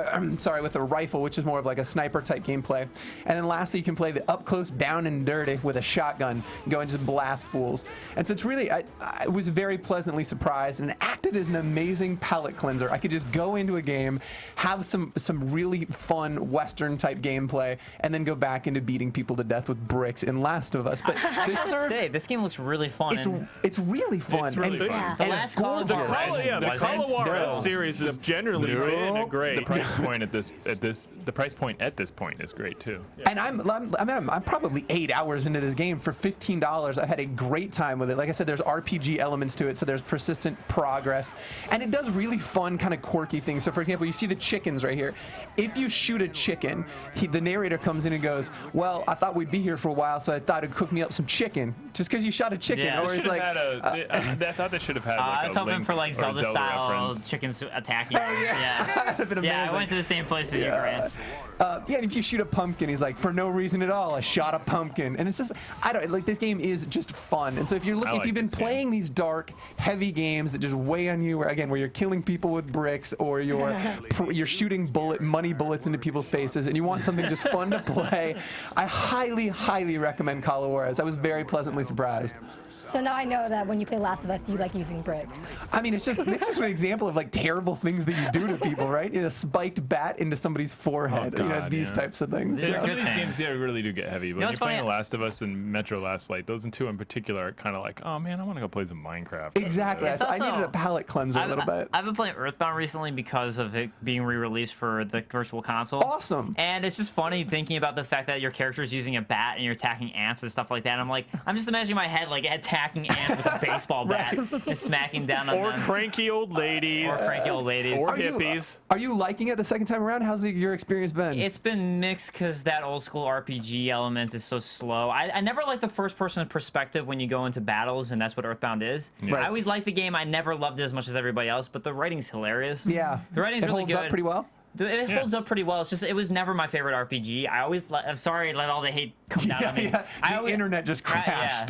with a rifle, which is more of like a sniper type gameplay. And then lastly, you can play the up close, down and dirty with a shotgun. Go and just blast fools. And so it's really, I was very pleasantly surprised, and it acted as an amazing palate cleanser. I could just go into a game, have some really fun Western type gameplay, and then go back into beating people to death with bricks in Last of Us. But I gotta say, this game looks really fun. it's really fun. It's really and, fun. Yeah. The and last Call of gorgeous. Duty. The Wasn't. Kaori No. series is generally The great. price point the price point at this point is great too. And I'm probably 8 hours into this game for $15. I had a great time with it. Like I said, there's RPG elements to it, so there's persistent progress, and it does really fun, kind of quirky things. So, for example, you see the chickens right here. If you shoot a chicken, the narrator comes in and goes, "Well, I thought we'd be here for a while, so I thought it'd cook me up some chicken." Just because you shot a chicken, Yeah. or They he's should like, have had I thought they should have had like I was a hoping Link for like or Zelda style reference. chickens attacking. Yeah. that'd have been amazing. Yeah, I went to the same place as you, Grant. Yeah, and if you shoot a pumpkin, he's like, for no reason at all, I shot a pumpkin. And it's just, this game is just fun. And so if you're looking, I if like you've been this game. playing these dark, heavy games that just weigh on you, where you're killing people with bricks, or you're shooting money bullets into people's faces, and you want something just fun to play, I highly, highly recommend Kaori's. I was very pleasantly surprised. So now I know that when you play Last of Us, you like using bricks. I mean, it's just an example of like terrible things that you do to people, right? A spiked bat into somebody's forehead. God, these types of things. Yeah, Some good of these things. games really do get heavy. When know you're what's playing funny? The Last of Us and Metro Last Light, those two in particular are kind of like, oh man, I want to go play some Minecraft. Exactly. It's So I also- needed a palate cleanser a little bit. I've been playing Earthbound recently because of it being re-released for the Virtual Console. Awesome. And it's just funny thinking about the fact that your character's using a bat and you're attacking ants and stuff like that. I'm like, I'm just imagining my head like attacking ants with a baseball bat and smacking down on Or them. cranky old ladies. Or cranky old ladies. Or Are you- hippies. Are you liking it the second time around? How's your experience been? It's been mixed because that old school RPG element is so slow. I never liked the first person perspective when you go into battles, and that's what Earthbound is. Right. I always liked the game. I never loved it as much as everybody else, but the writing's hilarious. yeah. The writing's it really holds good. up pretty well. It holds up pretty well. It's just, it was never my favorite RPG. I'm sorry, let all the hate come down on me. The internet just crashed.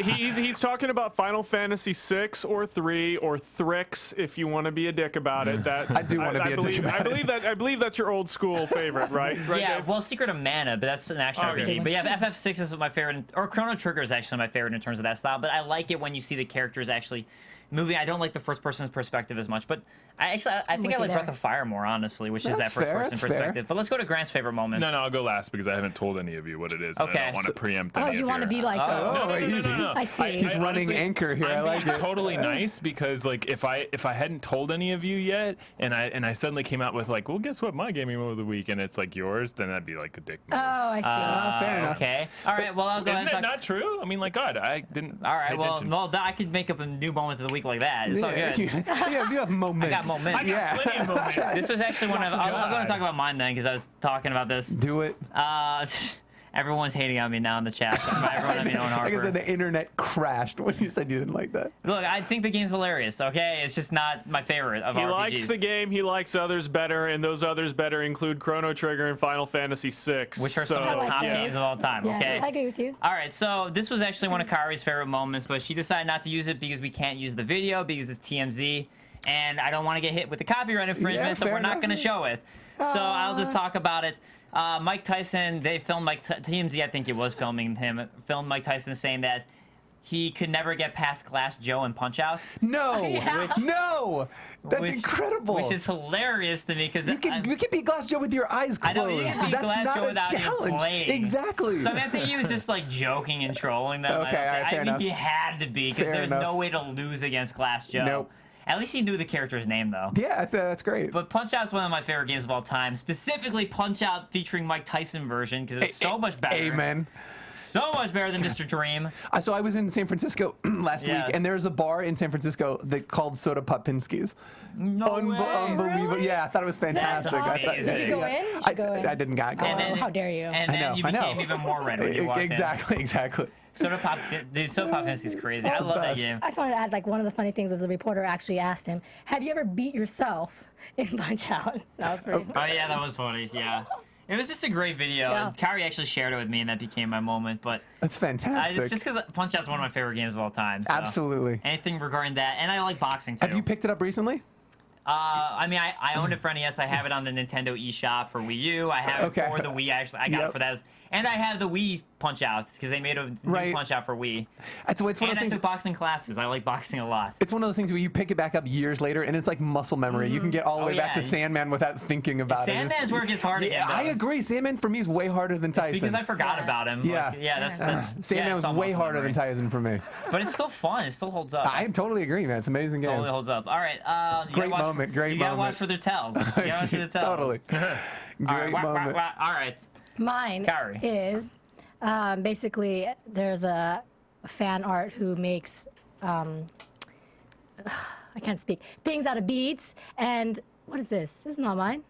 He's talking about Final Fantasy 6 or 3 or Thrix, if you want to be a dick about it. That I do wanna be a dick about it. I believe that's your old school favorite, right? Yeah, Dave? well, Secret of Mana, but that's an action Okay. RPG. But yeah, FF6 is my favorite, or Chrono Trigger is actually my favorite in terms of that style. But I like it when you see the characters actually moving. I don't like the first person's perspective as much, but I think I with like you Breath there. of Fire more, honestly, which is that That's first fair, person that's fair. perspective. But let's go to Grant's favorite moment. No, I'll go last because I haven't told any of you what it is. And Okay. I don't want to preempt Oh, any you of want to your- be like the. Oh, he's I see. He's running honestly, anchor here. I I'm like being it. totally nice because like if I hadn't told any of you yet and I suddenly came out with like, well, guess what, my gaming moment of the week, and it's like yours, then that'd be like a dick move. Oh, I see. fair enough. Okay. All right. Well, I'll go ahead Isn't and that talk. not true? I mean, like, God, I didn't. All right. pay Well, attention. I could make up a new moment of the week like that. It's all Yeah, good. you have moments. I got moments. I got plenty of moments. This was actually one of. I'll go and God. talk about mine then, because I was talking about this. Do it. Everyone's hating on me now in the chat. By everyone, I mean Owen Like I Harper. said, the internet crashed when you said you didn't like that. Look, I think the game's hilarious. Okay, it's just not my favorite of He RPGs. likes the game. He likes others better, and those others better include Chrono Trigger and Final Fantasy VI. which are some of the like top those. games of all time. Yes, Okay. I agree with you. All right, so this was actually one of Kaori's favorite moments, but she decided not to use it because we can't use the video because it's TMZ, and I don't want to get hit with the copyright infringement, Yeah, so we're fair not enough. going to show it. So I'll just talk about it. Mike Tyson, they filmed TMZ, I think it was filming him, filmed Mike Tyson saying that he could never get past Glass Joe and Punch Out. No, Yeah. no, that's which- incredible. Which is hilarious to me because you can beat Glass Joe with your eyes I closed. know, you can beat That's Glass not Joe a without even challenge. playing. Exactly. So I mean, I think he was just like joking and trolling them. Okay, all right, I fair think enough. he had to be because Fair there's enough. no way to lose against Glass Joe. Nope. At least he knew the character's name though. Yeah, that's great. But Punch Out's one of my favorite games of all time. Specifically, Punch Out featuring Mike Tyson version because it was so much better. Amen. So much better than Mr. Dream. So I was in San Francisco last Yeah. week, and there's a bar in San Francisco that called Soda Popinski's. No way. Unbelievable! Really? Yeah, I thought it was fantastic. That's I thought, amazing. Did you go in? You should go in. I didn't go. And then- how dare you? And I then know, you I know. became even more red when you walked Exactly. in. Soda Pop Pinski's crazy. I love that best. game. I just wanted to add, like, one of the funny things was the reporter actually asked him, "Have you ever beat yourself in Punch Out?" That was pretty funny. Oh yeah, that was funny. Yeah. It was just a great video. Yeah. And Kaori actually shared it with me, and that became my moment. But That's fantastic. it's just because Punch Out's one of my favorite games of all time. So. Absolutely. Anything regarding that, and I like boxing too. Have you picked it up recently? I mean, I owned it for NES. I have it on the Nintendo eShop for Wii U. I have Okay. it for the Wii. Actually, I got it Yep. for that. And I have the Wii Punch Out because they made a new Right. Punch Out for Wii. It's one of And those I things. took boxing classes. I like boxing a lot. It's one of those things where you pick it back up years later, and it's like muscle memory. You can get all the Oh, way back yeah. to Sandman without thinking about it. Sandman's where it gets hard Yeah, again, I though. agree. Sandman for me is way harder than Tyson. Because I forgot about him. Yeah. Like, yeah, that's Sandman yeah, was it's all way muscle harder than memory. Tyson for me. But it's still fun. It still holds up. I totally agree, man. It's an amazing game. Totally holds up. All right. You Great gotta watch, moment, great You gotta watch moment. for their tells. You gotta watch for the tells. Totally. All right. Great moment. All right. Mine Kaori. is basically there's a fan art who makes I can't speak things out of beads, and what is this? This is not mine.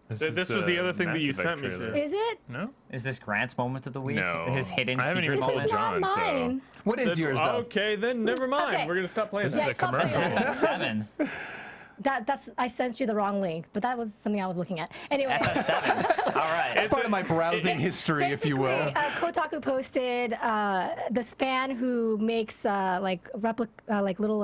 This was the other thing that Mass you Effect sent me to. trailer. Is it? No? Is this Grant's moment of the week? No. His hidden I haven't secret even This told is moment? not John, so- mine. What is yours, though? Okay, then never mind. Okay. We're gonna stop playing. This Yeah, is a stop playing commercial. that. 7. That's I sent you the wrong link, but that was something I was looking at. Anyway. FF7. All right. It's part of my browsing history, if you will. Basically, Kotaku posted this fan who makes like little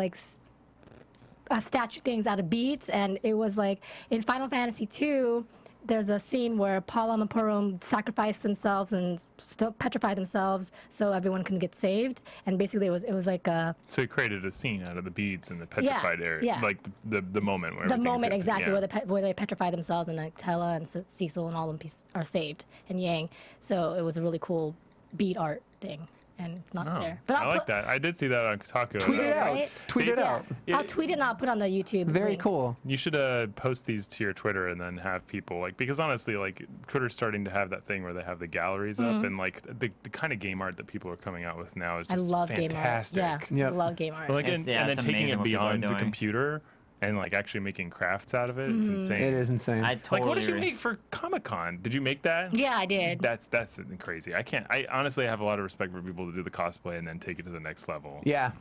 statue things out of beads, and it was like in Final Fantasy II, there's a scene where Paula and Purim sacrifice themselves and petrify themselves so everyone can get saved. And basically, it was like a. So he created a scene out of the beads and the petrified area, yeah. like the moment where The everything's moment empty, exactly yeah. where they petrify themselves, and like Tella and Cecil and all of them are saved, and Yang. So it was a really cool bead art thing. And it's not there. But I like that. I did see that on Kotaku. Tweet it out. Right? Tweet it out. I'll tweet it and I'll put it on the YouTube. Very link. cool. You should post these to your Twitter and then have people like, because honestly, like Twitter's starting to have that thing where they have the galleries up, and like the kind of game art that people are coming out with now is just I love fantastic. game art. Yeah, Yep. I love game art. Like, It's- and then it's taking amazing it what people are beyond the doing. computer and like actually making crafts out of it. It's insane. It is insane. I totally Like, what did you agree. make for Comic-Con? Did you make that? Yeah, I did. That's crazy. I honestly have a lot of respect for people to do the cosplay and then take it to the next level. Yeah.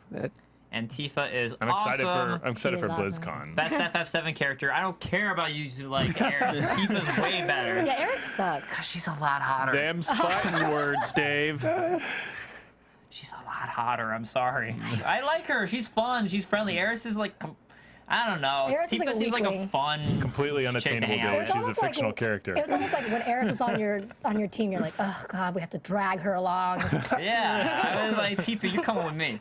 And Tifa is I'm excited awesome. I'm excited She for is awesome. BlizzCon. Best FF7 character. I don't care about you two like Eris. Tifa's way better. Yeah, Eris sucks. Cause she's a lot hotter. Them fighting words, Dave. She's a lot hotter. I'm sorry. I like her. She's fun. She's friendly. Eris is like, I don't know. Eris is Tifa like a seems like a weakling. fun. Completely unattainable, hang out Dave. with. She's a almost like- fictional character. It was almost like when Eris was on your team, you're like, oh god, we have to drag her along. Yeah. I was like, Tifa, you're coming with me.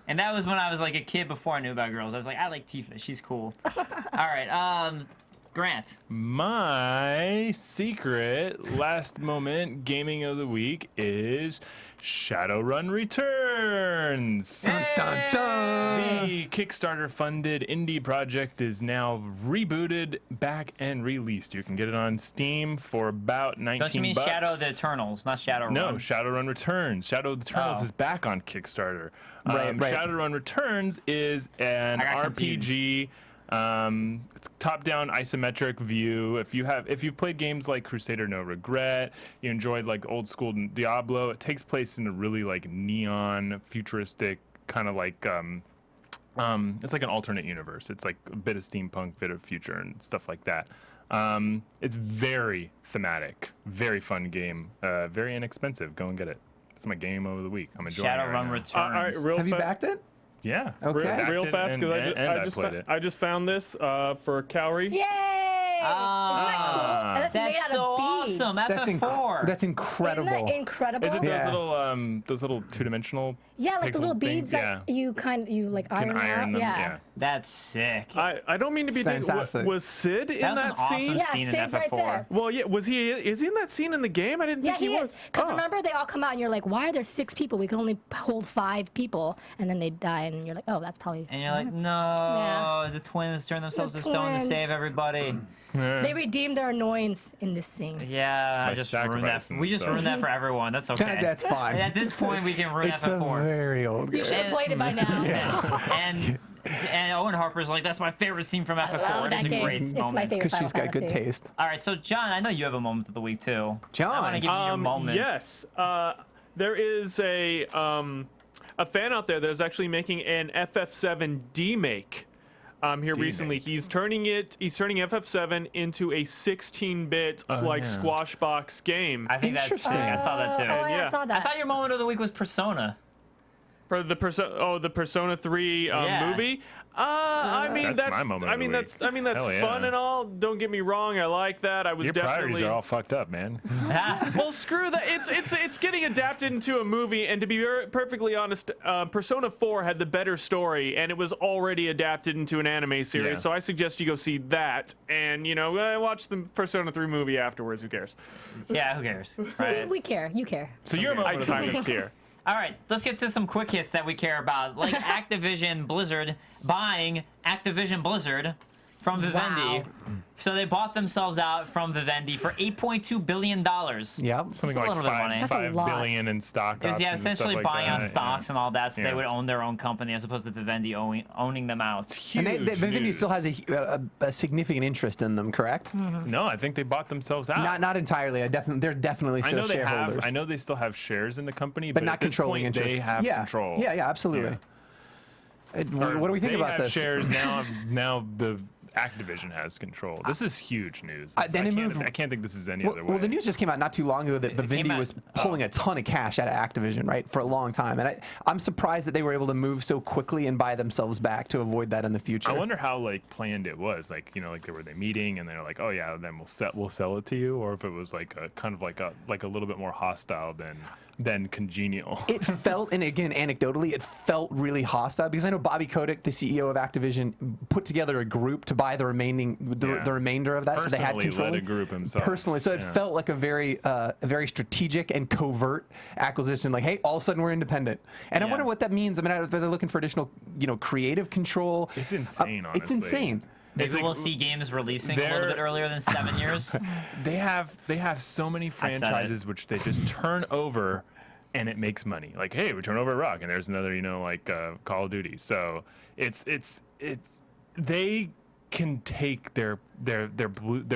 And that was when I was like a kid before I knew about girls. I was like, I like Tifa. She's cool. All right. Grant. My secret last moment gaming of the week is Shadowrun Returns. Dun, dun, dun. The Kickstarter funded indie project is now rebooted, back and released. You can get it on Steam for about 19 Don't you mean bucks. Shadow of the Eternals, not Shadowrun? No, Shadowrun Returns. Shadow of the Eternals Oh. is back on Kickstarter. Right. Shadowrun Returns is an I got RPG. It's top-down isometric view. If you've played games like Crusader No Regret, you enjoyed like old school Diablo. It takes place in a really like neon, futuristic kind of like it's like an alternate universe. It's like a bit of steampunk, bit of future and stuff like that. It's very thematic, very fun game, very inexpensive. Go and get it. It's my game of the week. I'm enjoying it. Shadowrun Right now. Returns. All right, real Have you fa- backed it? Yeah. Okay. Backed real it fast and- because and I played it. I just found this for Kaori. Yay! Isn't that cool? And it's made That's out so of beads. awesome. FF4. That's incredible. Isn't that incredible? Is it Yeah. those little two-dimensional? Yeah, like the pixel little thing? beads Yeah. that you like Can iron iron out. them. Yeah. That's sick. I don't mean to be fantastic. was Sid in That was an that awesome scene? Yeah, scene in Sid's right FF4. there. Well, yeah, is he in that scene in the game? I didn't Yeah, think he was. is. Because Oh. remember, they all come out and you're like, why are there 6 people? We can only hold 5 people. And then they die, and you're like, oh, that's probably. And you're like, no, Yeah. the twins turn themselves The to stone to twins. save everybody. They redeemed their annoyance in this scene. Yeah, I By just ruined that. sacrificing We just themselves. ruined that for everyone. That's okay. That's fine. And at this point, we can ruin It's a FF4. very old You game. should have played it by now. And Owen Harper's like, that's my favorite scene from FF4. love It that is a game. great It's my moment. favorite. Because she's got good Fantasy. taste. All right, so John, I know you have a moment of the week too. John. I want to give you your moment. Yes. There is a fan out there that's actually making an FF7 demake. Here recently, he's turning FF7 into a 16-bit like yeah. squash box game. I think that's sick. Interesting. I saw that too. Oh, yeah, Yeah. I saw I that. thought your moment of the week was Persona. For the Persona 3 Yeah. movie. I mean That's my moment of the week. that's Hell yeah. fun and all. Don't get me wrong, I like that. I was Your priorities definitely are all fucked up, man. well, screw that. It's getting adapted into a movie, and to be perfectly honest, Persona 4 had the better story, and it was already adapted into an anime series. Yeah. So I suggest you go see that, and watch the Persona 3 movie afterwards. Who cares? Yeah, who cares? Right. We care. You care. So your I moment of the kind week. of care. All right, let's get to some quick hits that we care about, like Activision Blizzard buying Activision Blizzard from Vivendi. Wow. So they bought themselves out from Vivendi for $8.2 billion. Yep. Something a like little bit of money. That's a $5 lot. billion in stock. It was, yeah, options and stuff essentially like buying out that. stocks and all that, so they Yeah. would own their own company as opposed to Vivendi owning them out. And Vivendi news. still has a significant interest in them, correct? No, I think they bought themselves out. Not entirely. They're definitely I still know they shareholders. have. I know they still have shares in the company, but but not at this controlling point, interest. They have yeah. control. Yeah, absolutely. Or What do we think they about have this? shares now. Now the Activision has control. This is huge news. Then they moved. I can't think this is any other way. Well, the news just came out not too long ago that Vivendi was pulling a ton of cash out of Activision, right, for a long time. And I'm surprised that they were able to move so quickly and buy themselves back to avoid that in the future. I wonder how like planned it was. Like, you know, like were they meeting and they're like, oh yeah, then we'll sell it to you, or if it was like a kind of like a little bit more hostile than congenial. It felt, and again, anecdotally, it felt really hostile because I know Bobby Kotick, the CEO of Activision, put together a group to buy the remainder of that, Personally so they had control. led a group himself. Personally, so it felt like a very strategic and covert acquisition. Like, hey, all of a sudden we're independent, and I wonder what that means. I mean, if they're looking for additional, creative control. It's insane. Honestly, it's insane. Maybe we'll see games releasing a little bit earlier than 7 years. They have so many franchises which they just turn over, and it makes money. Like, hey, we turn over Rock, and there's another, Call of Duty. So it's they can take their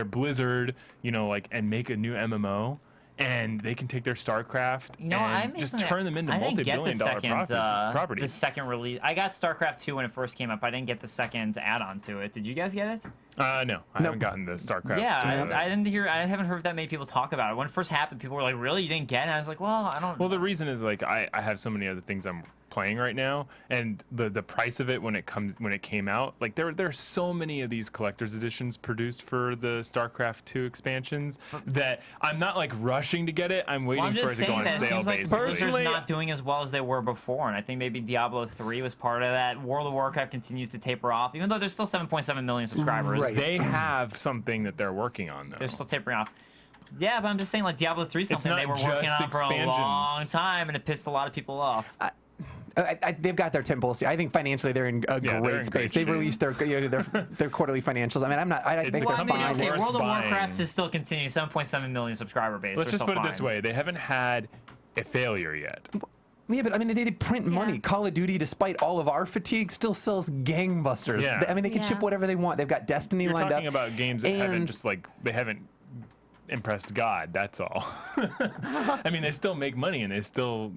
Blizzard, and make a new MMO. And they can take their StarCraft and just turn them into multi-billion-dollar properties. The second release, I got StarCraft 2 when it first came up. I didn't get the second add-on to it. Did you guys get it? No, I haven't gotten the StarCraft. Yeah, I haven't heard that many people talk about it. When it first happened, people were like, "Really, you didn't get it?" And I was like, "Well, I don't." Well, the reason is like I have so many other things I'm playing right now, and the price of it when it came out, like there are so many of these collector's editions produced for the StarCraft 2 expansions that I'm not like rushing to get it. I'm waiting for it to go on sale. It seems like basically. Blizzard's not doing as well as they were before, and I think maybe Diablo 3 was part of that. World of Warcraft continues to taper off, even though there's still 7.7 million subscribers. Right. They have something that they're working on though. They're still tapering off. Yeah, but I'm just saying, like Diablo 3 is something they were working on for a long time, and it pissed a lot of people off. They've got their tentpoles. I think financially they're in a great space. They've released their quarterly financials. I mean, I think they're fine. Okay, World of Warcraft is still continuing, 7.7 million subscriber base. Let's just put it this way: they haven't had a failure yet. Yeah, but I mean, they print money. Call of Duty, despite all of our fatigue, still sells gangbusters. Yeah. I mean, they can ship whatever they want. They've got Destiny lined up. You're talking about games that haven't impressed God, that's all. I mean, they still make money, and they still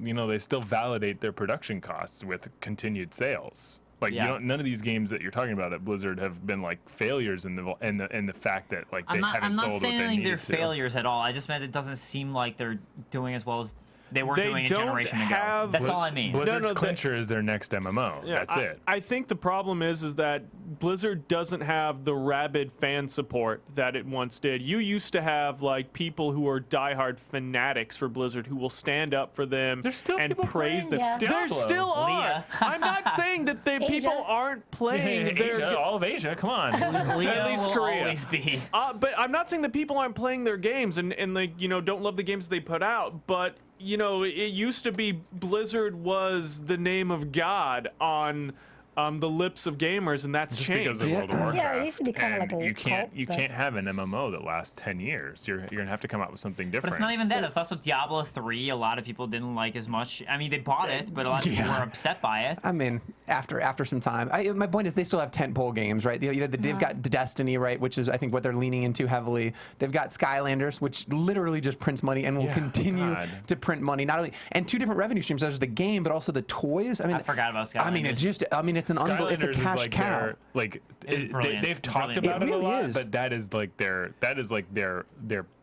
validate their production costs with continued sales. Like none of these games that you're talking about at Blizzard have been like failures in the fact that like they haven't sold what they needed to. I'm not saying they're failures at all. I just meant it doesn't seem like they're doing as well as they were doing a generation ago. That's all I mean. Blizzard's clincher is their next MMO. Yeah, that's it. I think the problem is that Blizzard doesn't have the rabid fan support that it once did. You used to have like people who are diehard fanatics for Blizzard who will stand up for them and praise them. Yeah. There still are. I'm not saying that people aren't playing. All of Asia, come on. Leah at least will Korea. always be. But I'm not saying that people aren't playing their games and like don't love the games they put out, but it used to be Blizzard was the name of God on the lips of gamers, and that's just changed. Because of World of Warcraft. Yeah, it used to be kind of like a you can't cult, have an MMO that lasts 10 years. You're gonna have to come out with something different. But it's not even that. It's also Diablo 3. A lot of people didn't like as much. I mean, they bought it, but a lot of people were upset by it. I mean, after some time. My point is they still have tentpole games, right? They've got the Destiny, right, which is I think what they're leaning into heavily. They've got Skylanders, which literally just prints money and will continue to print money. Not only and two different revenue streams. There's the game, but also the toys. I mean, I forgot about Skylanders. I mean, it's an unbelievable. It's a cash cow. They've talked about it a lot, but that is like their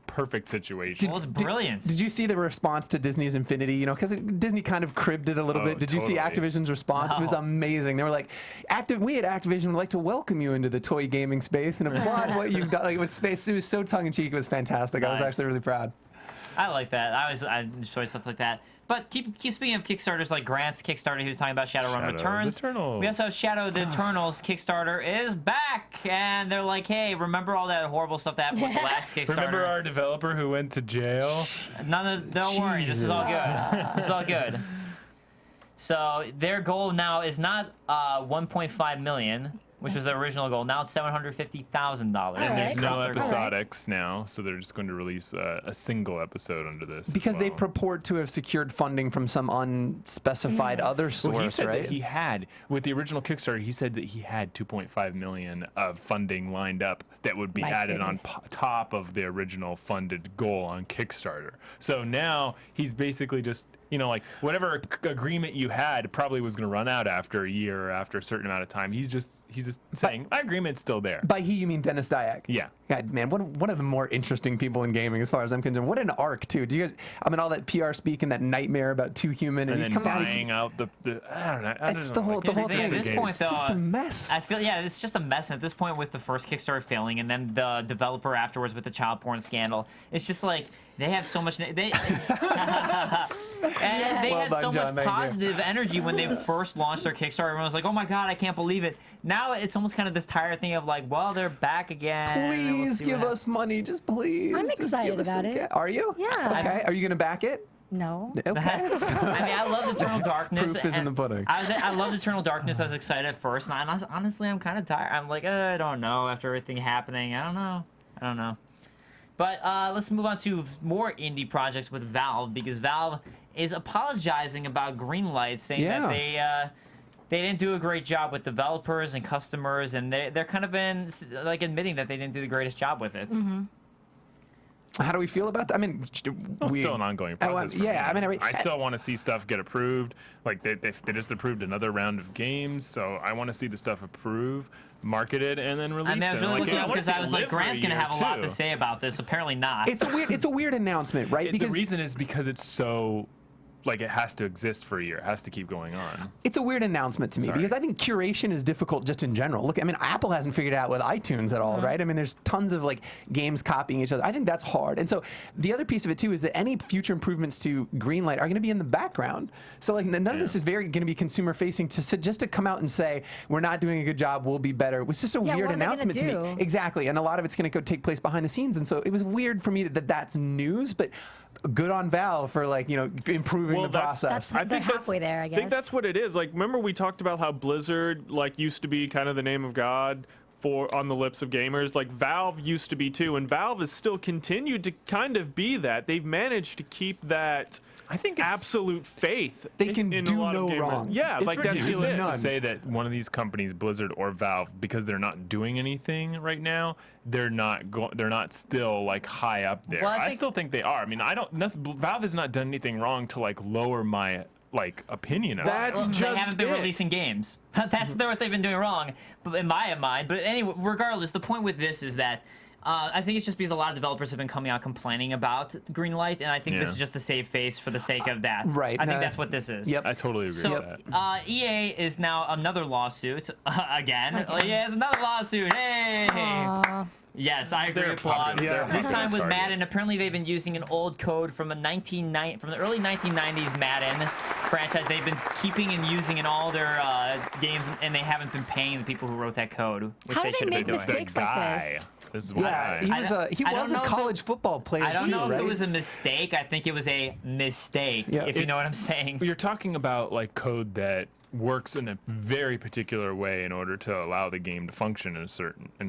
perfect situation. Well, it's brilliant. Did you see the response to Disney's Infinity? Because Disney kind of cribbed it a little bit. Did you see Activision's response? No. It was amazing. They were like, we at Activision would like to welcome you into the toy gaming space and applaud what you've done. Like, it was so tongue-in-cheek. It was fantastic. Nice. I was actually really proud. I like that. I enjoy stuff like that. But keep speaking of Kickstarters, like Grant's Kickstarter, he was talking about Shadowrun Returns. We also have Shadow of the Eternals Kickstarter is back, and they're like, hey, remember all that horrible stuff that happened with the last Kickstarter? Remember our developer who went to jail? Don't worry, this is all good. This is all good. So their goal now is not 1.5 million, which was the original goal. Now it's $750,000. And there's no episodics now, so they're just going to release a single episode under this. Because they purport to have secured funding from some unspecified other source, he said right? That he had, with the original Kickstarter, he said that he had 2.5 million of funding lined up that would be added on top of the original funded goal on Kickstarter. So now he's basically just You know, like whatever agreement you had probably was going to run out after a year or after a certain amount of time. He's just saying my agreement's still there. By he, you mean Dennis Dyack? Yeah. God, man, one of the more interesting people in gaming, as far as I'm concerned. What an arc, too. Do you guys? I mean, all that PR speak and that nightmare about Too Human, and he's then coming out. buying out the I don't know. It's the whole thing. At this point, It's just a mess. I feel it's just a mess. And at this point, with the first Kickstarter failing, and then the developer afterwards with the child porn scandal, it's just like they have so much. They had so much positive energy when they first launched their Kickstarter. Everyone was like, "Oh my god, I can't believe it!" Now it's almost kind of this tired thing of like, "Well, they're back again." Please give us money, just please. I'm Just excited give us about some it. Are you? Yeah. Okay. Are you gonna back it? No. Okay. I mean, I loved Eternal Darkness. Proof is in the pudding. I loved Eternal Darkness. I was excited at first, and honestly, I'm kind of tired. I'm like, I don't know. After everything happening, I don't know. But let's move on to more indie projects with Valve, because Valve is apologizing about Greenlight, saying that they didn't do a great job with developers and customers, and they're kind of been like admitting that they didn't do the greatest job with it. Mm-hmm. How do we feel about that? I mean, still an ongoing process. Yeah, I mean, I still want to see stuff get approved. Like they just approved another round of games, so I want to see the stuff approved, marketed, and then released. I mean, I was really listening because I was like, Grant's gonna have a lot to say about this. Apparently not. It's a weird announcement, right? Because the reason is because it's so. Like it has to exist for a year. It has to keep going on. It's a weird announcement to me because I think curation is difficult just in general. Look, I mean, Apple hasn't figured it out with iTunes at all, right? I mean, there's tons of like games copying each other. I think that's hard. And so the other piece of it too is that any future improvements to Greenlight are going to be in the background. So like none of this is going to be consumer facing. Just to come out and say we're not doing a good job, we'll be better. It was just a weird announcement to me. Exactly, and a lot of it's going to go take place behind the scenes. And so it was weird for me that that's news, but. Good on Valve for improving the process. I think they're halfway there. I guess. I think that's what it is. Like, remember we talked about how Blizzard used to be kind of the name of God on the lips of gamers. Like Valve used to be too, and Valve has still continued to kind of be that. They've managed to keep that. I think absolute faith. They can in do a lot no of wrong. Yeah, it's like that's ridiculous just to say that one of these companies, Blizzard or Valve, because they're not doing anything right now, they're not still like high up there. Well, I still think they are. I mean, Valve has not done anything wrong to like lower my opinion of That's it. They haven't been releasing games. That's what they've been doing wrong, in my mind. But anyway, regardless, the point with this is that I think it's just because a lot of developers have been coming out complaining about Greenlight, and I think this is just to save face for the sake of that. Right. I think that's what this is. Yep. I totally agree with that. EA is now another lawsuit again. EA has another lawsuit. Hey. Yes, I agree. Applause. This time with Madden. Apparently, they've been using an old code from the early 1990s Madden franchise. They've been keeping and using in all their games, and they haven't been paying the people who wrote that code, which How they do should they have been make doing. mistakes like this? This is he was a college football player I don't know right? if it was a mistake. I think it was a mistake, if you know what I'm saying. You're talking about like code that works in a very particular way in order to allow the game to function in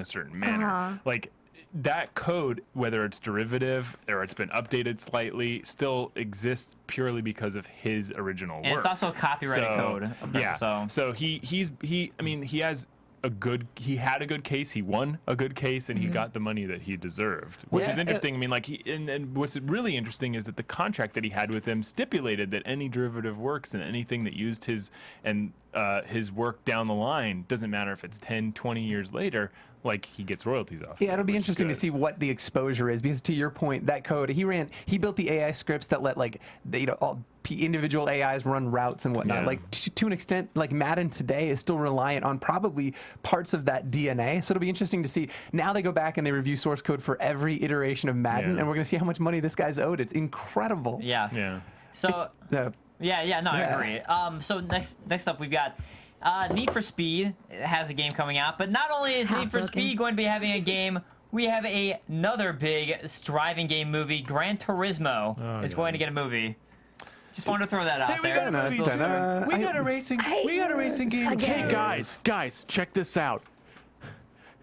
a certain manner. Like that code, whether it's derivative or it's been updated slightly, still exists purely because of his original work. And it's also a copyrighted code. Yeah. So he had a good case. He won a good case, and he got the money that he deserved, which is interesting. I mean, like, and what's really interesting is that the contract that he had with him stipulated that any derivative works and anything that used his work down the line, doesn't matter if it's 10, 20 years later, like he gets royalties off. Yeah, it'll be interesting to see what the exposure is, because to your point, that code he built the AI scripts that let all individual AIs run routes and whatnot. Like to an extent, like Madden today is still reliant on probably parts of that DNA. So it'll be interesting to see. Now they go back and they review source code for every iteration of Madden, and we're gonna see how much money this guy's owed. It's incredible. Yeah. So I agree. So next up we've got Need for Speed has a game coming out, but not only is Need for Speed going to be having a game, we have another big driving game movie. Gran Turismo is going to get a movie. Just wanted to throw that out there. We got a racing game. Hey guys, check this out.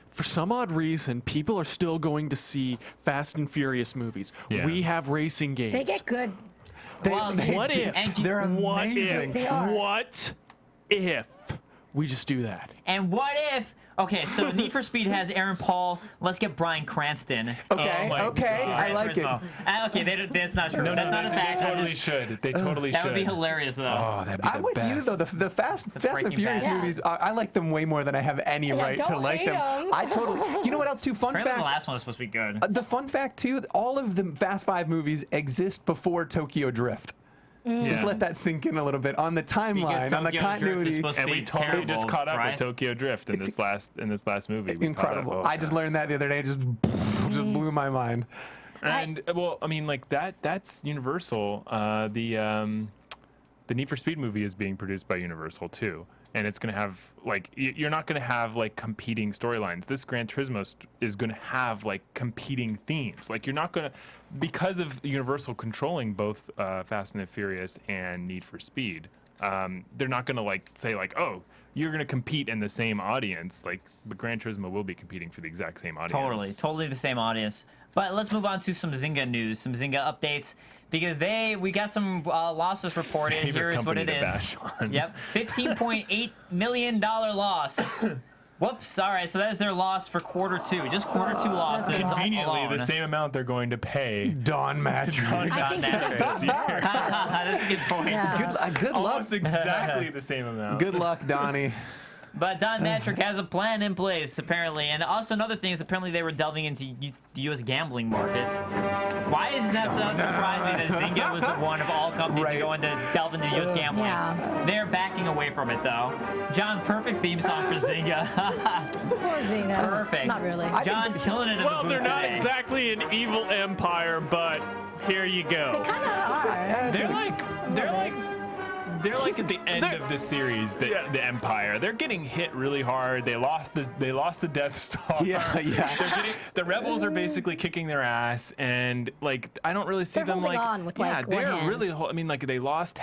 For some odd reason, people are still going to see Fast and Furious movies. Yeah. We have racing games. They get good. What if? They're amazing. They are. What if we just do that. And what if? Okay, so Need for Speed has Aaron Paul. Let's get Bryan Cranston. Okay, my okay, God. I like it. Okay, that's not true. That's not a fact. They totally should. They totally should. That would be hilarious, though. Oh, that'd be the I'm with best. you though. The Fast and Breaking Furious Bad. movies, I like them way more than I have any right to don't like hate them. 'em. I totally. You know what else too? Fun Apparently fact. the last one was supposed to be good. The fun fact too, all of the Fast 5 movies exist before Tokyo Drift. Just let that sink in a little bit on the timeline, on the Tokyo Drift is continuity. supposed to And be we totally terrible, just caught up right? with Tokyo Drift in this last movie. We caught up. Incredible. Oh, I just learned that the other day. It just blew my mind. And well, I mean, like that's Universal. The Need for Speed movie is being produced by Universal too, and it's gonna have like you're not gonna have like competing storylines. This Gran Turismo is gonna have like competing themes. Like you're not gonna, because of Universal controlling both Fast and the Furious and Need for Speed. They're not gonna like say like, oh, you're gonna compete in the same audience. Like, but Gran Turismo will be competing for the exact same audience. Totally the same audience. But let's move on to some Zynga news, some Zynga updates, because we got some losses reported. Favorite Here is what company it to is. bash on. Yep, $15.8 million loss. Whoops, all right, so that is their loss for Q2. Just Q2 losses Conveniently, alone. the same amount they're going to pay. Dawn match. I think This year. That's a good point. Yeah. Good luck. Almost exactly the same amount. Good luck, Donnie. But Don Matrick has a plan in place, apparently. And also another thing is apparently they were delving into the U.S. gambling market. Why is that so surprising that Zynga was the one of all companies to go into delve into U.S. gambling? Yeah. They're backing away from it, though. John, perfect theme song for Zynga. Poor Zynga. Perfect. Not really. John killing it in Well, the they're booth not today. exactly an evil empire, but here you They go. kind of are. They're like at the end they're- of the series, the Empire. They're getting hit really hard. They lost the Death Star. Yeah. The rebels are basically kicking their ass, and like I don't really see They're them holding like on with, yeah, like, one they're hand. really. I mean, like they lost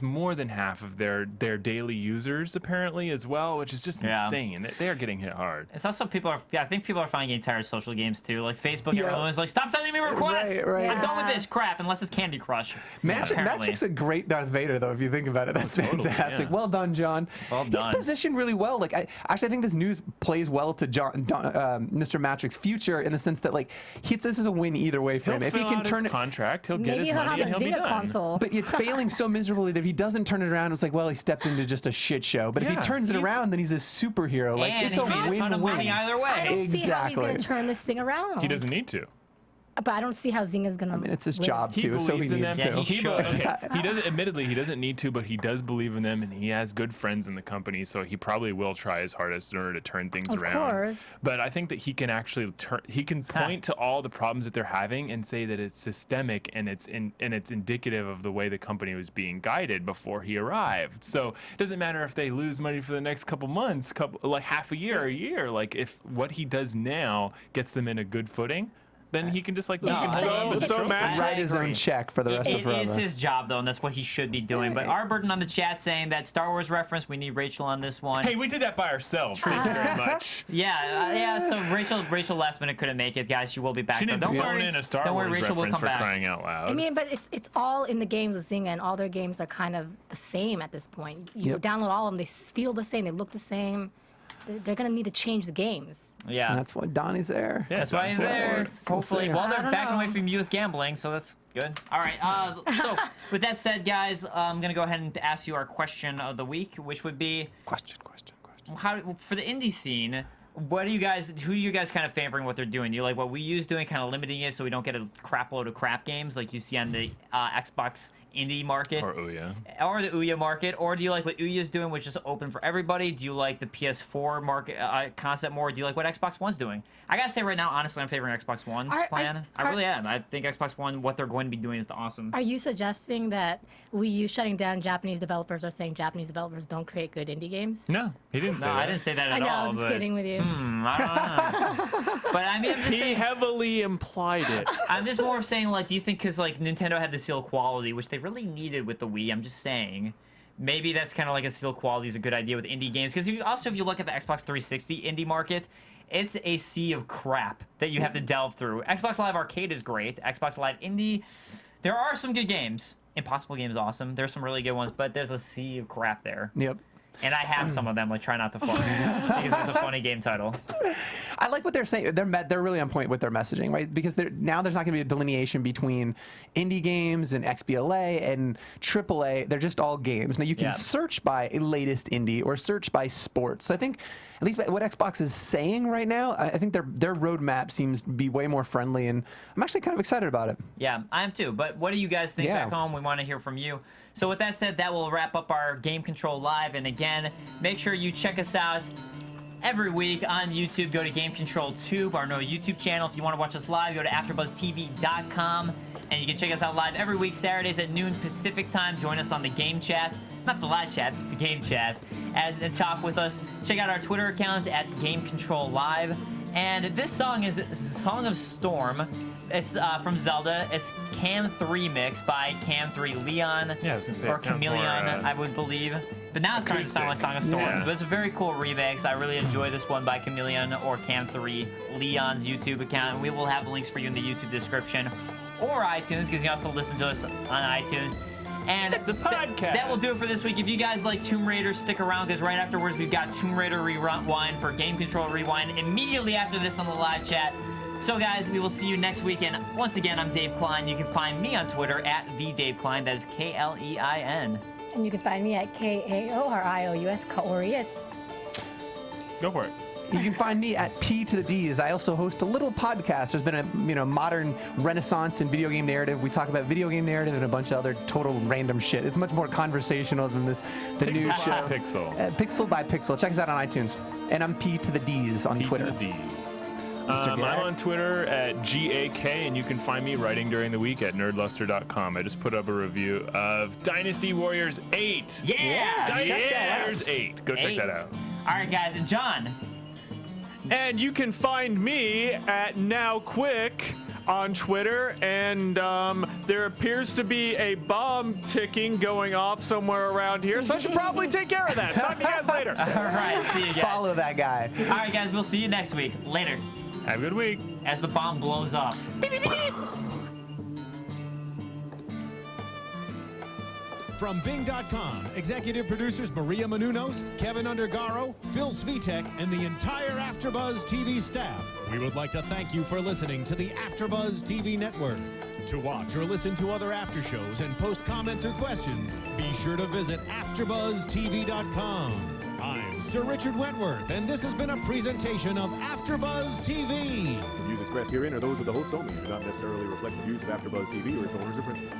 more than half of their daily users apparently as well, which is just Yeah. insane. They are getting hit hard. It's also I think people are finally getting tired of social games too. Like Facebook, Yeah. everyone's like, stop sending me requests. Right. I'm done with Yeah. this crap unless it's Candy Crush. Matrix's apparently. a great Darth Vader, though, if you think about it. That's fantastic. yeah. Well done, John. Well He's done. positioned really well. Like, I think this news plays well to Mr. Matrix's future in the sense that, like, this is a win either way for He'll him. If he fill can out turn his it. contract, he'll get Maybe his he'll money have and a he'll be Zynga done. console. But it's failing so miserably that if he doesn't turn it around, it's like, well, he stepped into just a shit show. But if he Yeah, turns it around, then he's a superhero. Like, And it's a he made a ton of money win-win. either I way. don't see how he's going Exactly. to turn this thing around. He doesn't need to. But I don't see how Zynga's going to. I mean, it's his job He too, so he believes in needs them. Yeah, to. he should. He doesn't. Admittedly, he doesn't need to, but he does believe in them, and he has good friends in the company, so he probably will try his hardest in order to turn things Of around. course. But I think that he can actually he can point to all the problems that they're having and say that it's systemic and it's indicative of the way the company was being guided before he arrived. So it doesn't matter if they lose money for the next couple months, like half a year. Like if what he does now gets them in a good footing, then he can just like he can hold on to the so trophy. Matt- Write his own agree. check for the rest of It is forever. his job, though, and that's what he should be doing. But Arburton on the chat saying that Star Wars reference, we need Rachel on this one. Hey, we did that by ourselves. Thank you very much. Yeah. So Rachel last minute couldn't make it, guys. She will be back. She though. didn't Don't phone worry. in a Star Don't worry, Wars Rachel will reference come for back. crying out loud. I mean, but it's all in the games with Zynga, and all their games are kind of the same at this point. You Yep. download all of them, they feel the same, they look the same. They're going to need to change the games. Yeah. And that's why Donnie's there. Yeah, That's why he's there. We'll Hopefully. see. Well, I they're don't backing know. away from U.S. gambling, so that's good. All right. So with that said, guys, I'm gonna go ahead and ask you our question of the week, which would be, Question. how for the indie scene, who are you guys kind of favoring what they're doing? Do you like what we use doing, kind of limiting it so we don't get a crap load of crap games like you see on the Xbox indie market? Or Ouya. Or the Ouya market, or do you like what Ouya's doing, which is open for everybody? Do you like the PS4 market concept more? Do you like what Xbox One's doing? I gotta say right now, honestly, I'm favoring Xbox One's plan. I really am. I think Xbox One, what they're going to be doing is awesome. Are you suggesting that Wii U shutting down Japanese developers are saying Japanese developers don't create good indie games? No, he didn't say No, that. I didn't say that I at know, all. I was But, kidding with you. I don't know. But I mean, I'm just He saying. heavily implied it. I'm just more of saying, like, do you think because like Nintendo had the seal quality, which they really needed with the Wii? I'm just saying, maybe that's kind of like a seal quality is a good idea with indie games. Because if you look at the Xbox 360 indie market, it's a sea of crap that you have to delve through. Xbox Live Arcade is great. Xbox Live Indie, there are some good games. Impossible Game is awesome. There's some really good ones, but there's a sea of crap there. Yep. And I have some of them, like Try Not to Fart, because it's a funny game title. I like what they're saying. They're really on point with their messaging, right? Because now there's not going to be a delineation between indie games and XBLA and AAA. They're just all games. Now you can search by a latest indie or search by sports. So I think at least what Xbox is saying right now, I think their roadmap seems to be way more friendly, and I'm actually kind of excited about it. Yeah, I am too. But what do you guys think back home? We want to hear from you. So with that said, that will wrap up our Game Control Live. And again, make sure you check us out every week on YouTube. Go to Game Control Tube, our new YouTube channel. If you want to watch us live, go to AfterBuzzTV.com. And you can check us out live every week, Saturdays at noon Pacific time. Join us on the game chat. Not the live chat, it's the game chat. And talk with us. Check out our Twitter account at Game Control Live. And this song is Song of Storm. It's from Zelda. It's Cam 3 mix by Cam 3 Leon. Yeah, I was gonna say, or it sounds Chameleon, more, I would believe. But now it's starting to sound like Song of Storms. But it's a very cool remix. I really enjoy this one by Chameleon or Cam 3 Leon's YouTube account. And we will have links for you in the YouTube description or iTunes, because you can also listen to us on iTunes. And it's a podcast. That will do it for this week. If you guys like Tomb Raider, stick around, because right afterwards we've got Tomb Raider Rewind for Game Control Rewind immediately after this on the live chat. So guys, we will see you next week. And once again, I'm Dave Klein. You can find me on Twitter at @TheDaveKlein. That is Klein. And you can find me at Kaorius, Kaorius. Go for it. You can find me at P to the Dees. I also host a little podcast. There's been a modern renaissance in video game narrative. We talk about video game narrative and a bunch of other total random shit. It's much more conversational than the news show. Pixel. Pixel by Pixel. Check us out on iTunes. And I'm P to the Dees on Twitter. To the D's. I'm on Twitter at GAK, and you can find me writing during the week at nerdluster.com. I just put up a review of Dynasty Warriors 8. Yeah! Dynasty Check that out. Warriors 8. Go check that out. All right, guys. And John. And you can find me at NowQuick on Twitter, and there appears to be a bomb ticking going off somewhere around here, so I should probably take care of that. Talk to you guys later. All right, see you guys. Follow that guy. All right, guys, we'll see you next week. Later. Have a good week. As the bomb blows up. Beep, beep, beep. From Bing.com, executive producers Maria Menounos, Kevin Undergaro, Phil Svitek, and the entire AfterBuzz TV staff, we would like to thank you for listening to the AfterBuzz TV network. To watch or listen to other after shows and post comments or questions, be sure to visit AfterBuzzTV.com. I'm Sir Richard Wentworth, and this has been a presentation of AfterBuzz TV. The views expressed herein are those of the host only and do not necessarily reflect the views of AfterBuzz TV or its owners or principals.